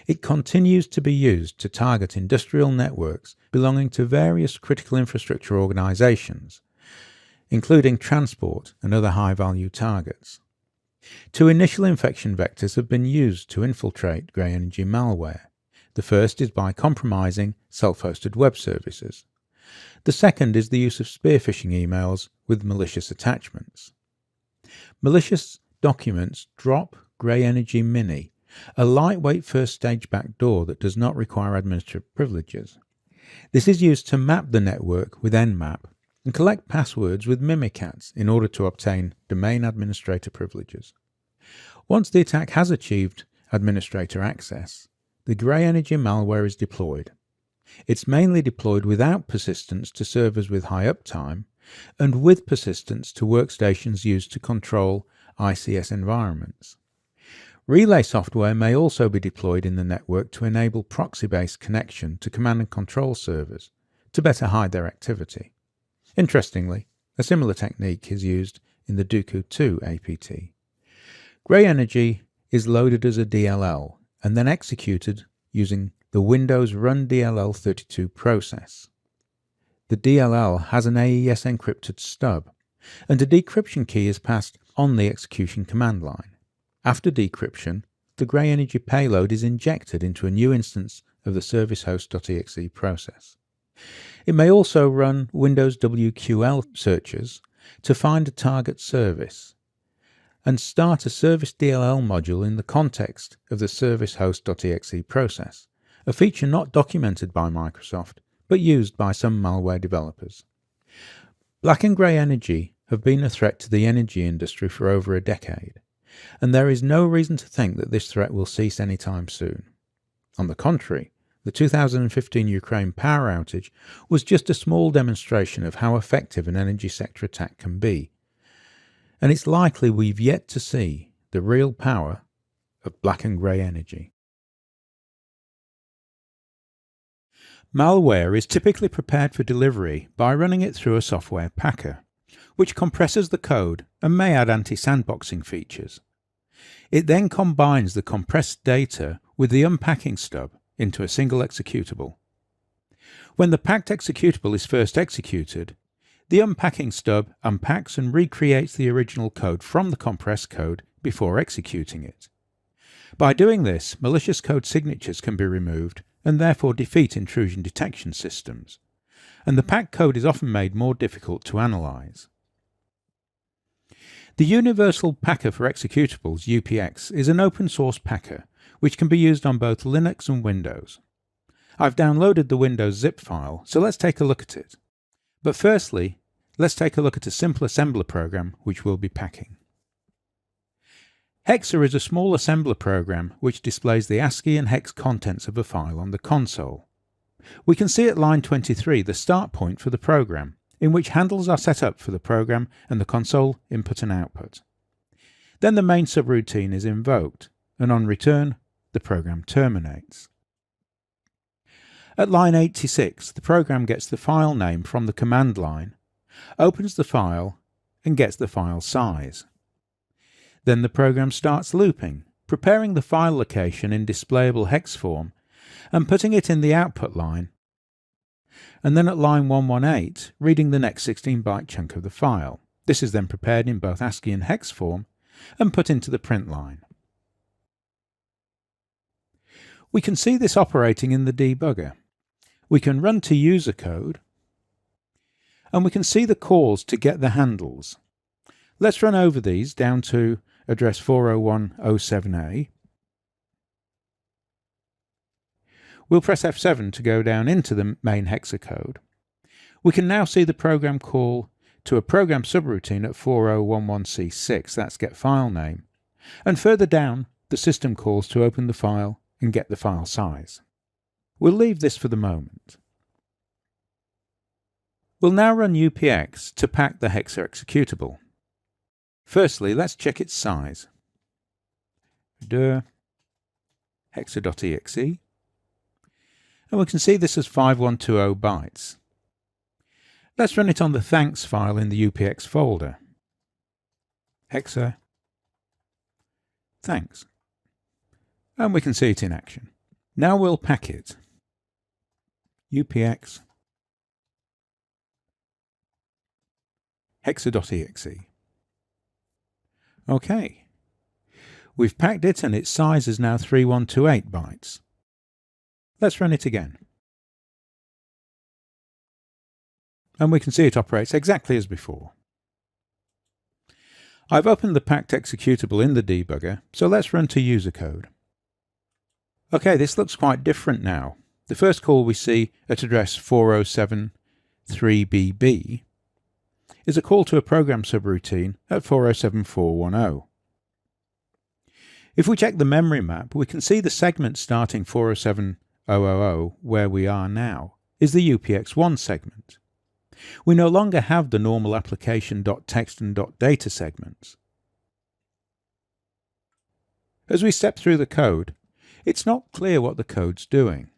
It continues to be used to target industrial networks belonging to various critical infrastructure organizations, including transport and other high-value targets. Two initial infection vectors have been used to infiltrate Grey Energy malware. The first is by compromising self-hosted web services. The second is the use of spear phishing emails with malicious attachments. Malicious documents drop Grey Energy Mini, a lightweight first-stage backdoor that does not require administrative privileges. This is used to map the network with Nmap and collect passwords with Mimikatz in order to obtain domain administrator privileges. Once the attack has achieved administrator access, the Grey Energy malware is deployed. It's mainly deployed without persistence to servers with high uptime and with persistence to workstations used to control ICS environments. Relay software may also be deployed in the network to enable proxy-based connection to command and control servers to better hide their activity. Interestingly, a similar technique is used in the Dooku 2 APT. Grey Energy is loaded as a DLL and then executed using the Windows Run DLL 32 process. The DLL has an AES encrypted stub, and a decryption key is passed on the execution command line. After decryption, the Grey Energy payload is injected into a new instance of the servicehost.exe process. It may also run Windows WQL searches to find a target service and start a service DLL module in the context of the servicehost.exe process, a feature not documented by Microsoft but used by some malware developers. Black and Grey Energy have been a threat to the energy industry for over a decade, and there is no reason to think that this threat will cease anytime soon. On the contrary, the 2015 Ukraine power outage was just a small demonstration of how effective an energy sector attack can be, and it's likely we've yet to see the real power of Black and Grey Energy. Malware is typically prepared for delivery by running it through a software packer, which compresses the code and may add anti-sandboxing features. It then combines the compressed data with the unpacking stub into a single executable. When the packed executable is first executed, the unpacking stub unpacks and recreates the original code from the compressed code before executing it. By doing this, malicious code signatures can be removed and therefore defeat intrusion detection systems, and the packed code is often made more difficult to analyze. The Universal Packer for Executables, UPX, is an open source packer which can be used on both Linux and Windows. I've downloaded the Windows zip file, so let's take a look at it. But firstly, let's take a look at a simple assembler program which we'll be packing. Hexa is a small assembler program which displays the ASCII and hex contents of a file on the console. We can see at line 23 the start point for the program, in which handles are set up for the program and the console input and output. Then the main subroutine is invoked, and on return, the program terminates. At line 86, the program gets the file name from the command line, opens the file, and gets the file size. Then the program starts looping, preparing the file location in displayable hex form and putting it in the output line, and then at line 118, reading the next 16-byte chunk of the file. This is then prepared in both ASCII and hex form and put into the print line. We can see this operating in the debugger. We can run to user code, and we can see the calls to get the handles. Let's run over these down to address 40107A. We'll press F7 to go down into the main hexacode. We can now see the program call to a program subroutine at 4011C6, that's get file name, and further down the system calls to open the file and get the file size. We'll leave this for the moment. We'll now run UPX to pack the hexa executable. Firstly, let's check its size. Hexa.exe, and we can see this as 5120 bytes. Let's run it on the thanks file in the UPX folder. Hexa thanks, and we can see it in action. Now we'll pack it. UPX hexa.exe. OK. We've packed it and its size is now 3128 bytes. Let's run it again. And we can see it operates exactly as before. I've opened the packed executable in the debugger, so let's run to user code. OK, this looks quite different now. The first call we see at address 4073BB is a call to a program subroutine at 407410. If we check the memory map, we can see the segment starting 407000 where we are now is the UPX1 segment. We no longer have the normal application.text and .data segments. As we step through the code, it's not clear what the code's doing.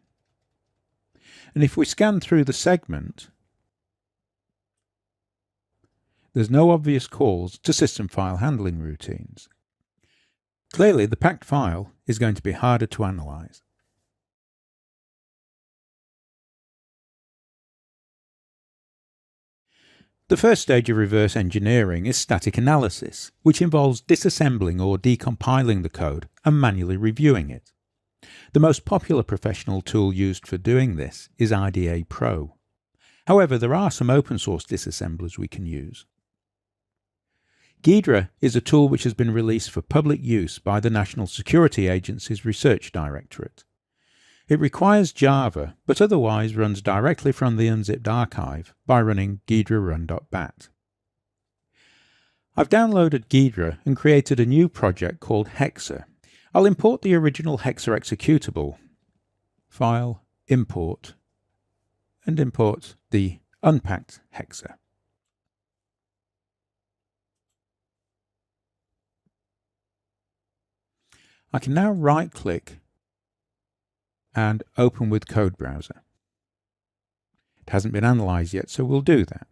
And if we scan through the segment, there's no obvious calls to system file handling routines. Clearly, the packed file is going to be harder to analyze. The first stage of reverse engineering is static analysis, which involves disassembling or decompiling the code and manually reviewing it. The most popular professional tool used for doing this is IDA Pro. However, there are some open source disassemblers we can use. Ghidra is a tool which has been released for public use by the National Security Agency's Research Directorate. It requires Java, but otherwise runs directly from the unzipped archive by running ghidrarun.bat. I've downloaded Ghidra and created a new project called Hexa. I'll import the original Hexa executable, File, Import, and import the unpacked Hexa. I can now right-click and open with Code Browser. It hasn't been analyzed yet, so we'll do that.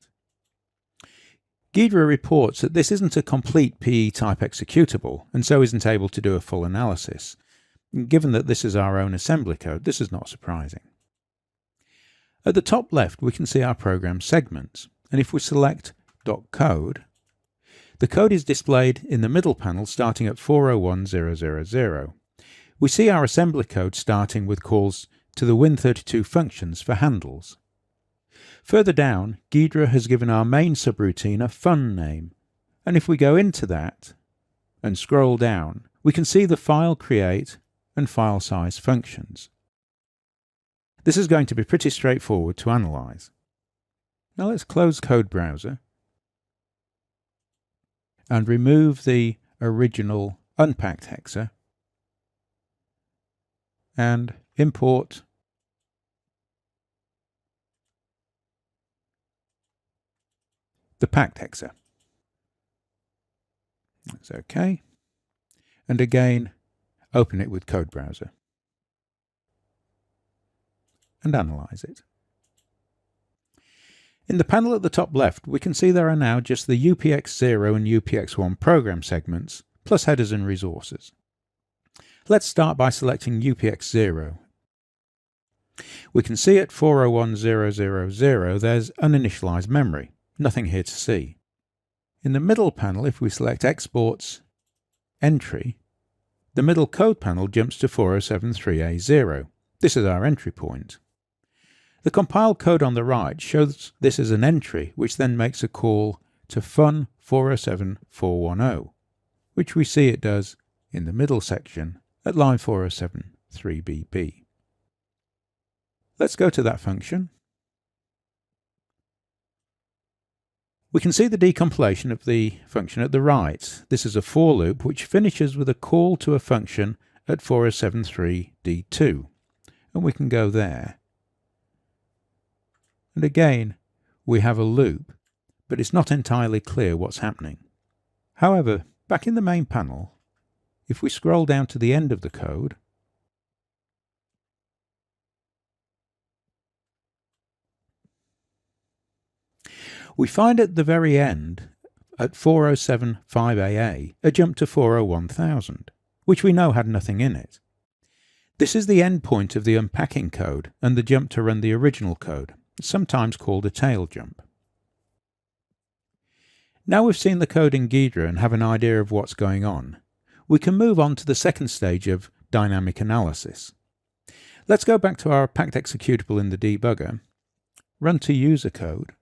Ghidra reports that this isn't a complete PE-type executable, and so isn't able to do a full analysis. Given that this is our own assembly code, this is not surprising. At the top left, we can see our program segments, and if we select .code, the code is displayed in the middle panel starting at 401000. We see our assembly code starting with calls to the Win32 functions for handles. Further down, Ghidra has given our main subroutine a fun name, and if we go into that and scroll down, we can see the file create and file size functions. This is going to be pretty straightforward to analyze. Now let's close Code Browser and remove the original unpacked Hexa and import the packed Hexa. That's OK. And again, open it with Code Browser. and analyze it. In the panel at the top left, we can see there are now just the UPX0 and UPX1 program segments, plus headers and resources. Let's start by selecting UPX0. We can see at 401000 there's uninitialized memory, nothing here to see. In the middle panel, if we select Exports, Entry, the middle code panel jumps to 4073A0. This is our entry point. The compiled code on the right shows this as an entry, which then makes a call to fun 407410, which we see it does in the middle section at line 4073BB. Let's go to that function. We can see the decompilation of the function at the right. This is a for loop which finishes with a call to a function at 4073D2, and we can go there. And again, we have a loop, but it's not entirely clear what's happening. However, back in the main panel, if we scroll down to the end of the code, we find at the very end, at 4075AA, a jump to 401000, which we know had nothing in it. This is the endpoint of the unpacking code and the jump to run the original code, sometimes called a tail jump. Now we've seen the code in Ghidra and have an idea of what's going on, we can move on to the second stage of dynamic analysis. Let's go back to our packed executable in the debugger, run to user code,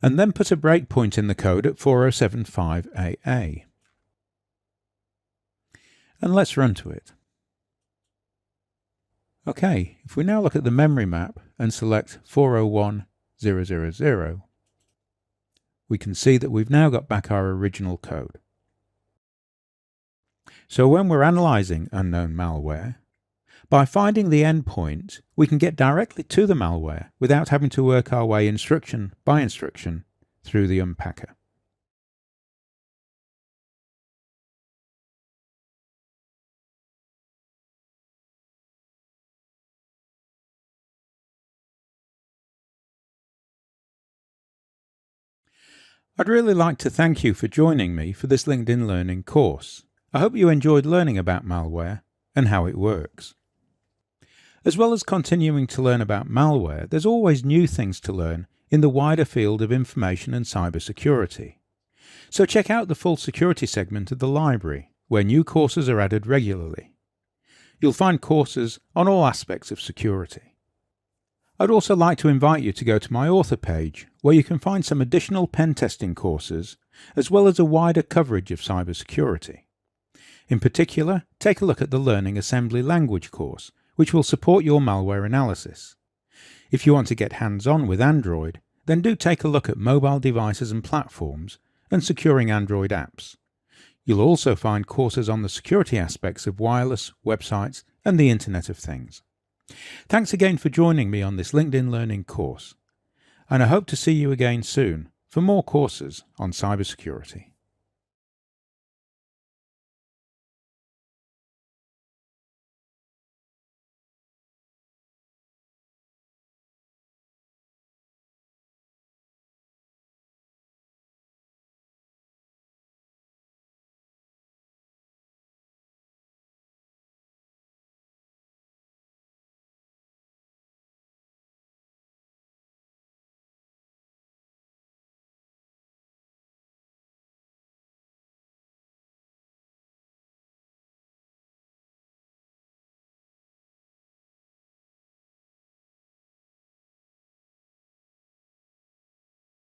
and then put a breakpoint in the code at 4075AA. And let's run to it. Okay, if we now look at the memory map and select 401000, we can see that we've now got back our original code. So when we're analyzing unknown malware, by finding the endpoint, we can get directly to the malware without having to work our way instruction by instruction through the unpacker. I'd really like to thank you for joining me for this LinkedIn Learning course. I hope you enjoyed learning about malware and how it works. As well as continuing to learn about malware, there's always new things to learn in the wider field of information and cybersecurity. So check out the full security segment of the library, where new courses are added regularly. You'll find courses on all aspects of security. I'd also like to invite you to go to my author page, where you can find some additional pen testing courses, as well as a wider coverage of cybersecurity. In particular, take a look at the Learning Assembly Language course, which will support your malware analysis. If you want to get hands-on with Android, then do take a look at mobile devices and platforms and securing Android apps. You'll also find courses on the security aspects of wireless, websites, and the Internet of Things. Thanks again for joining me on this LinkedIn Learning course, and I hope to see you again soon for more courses on cybersecurity.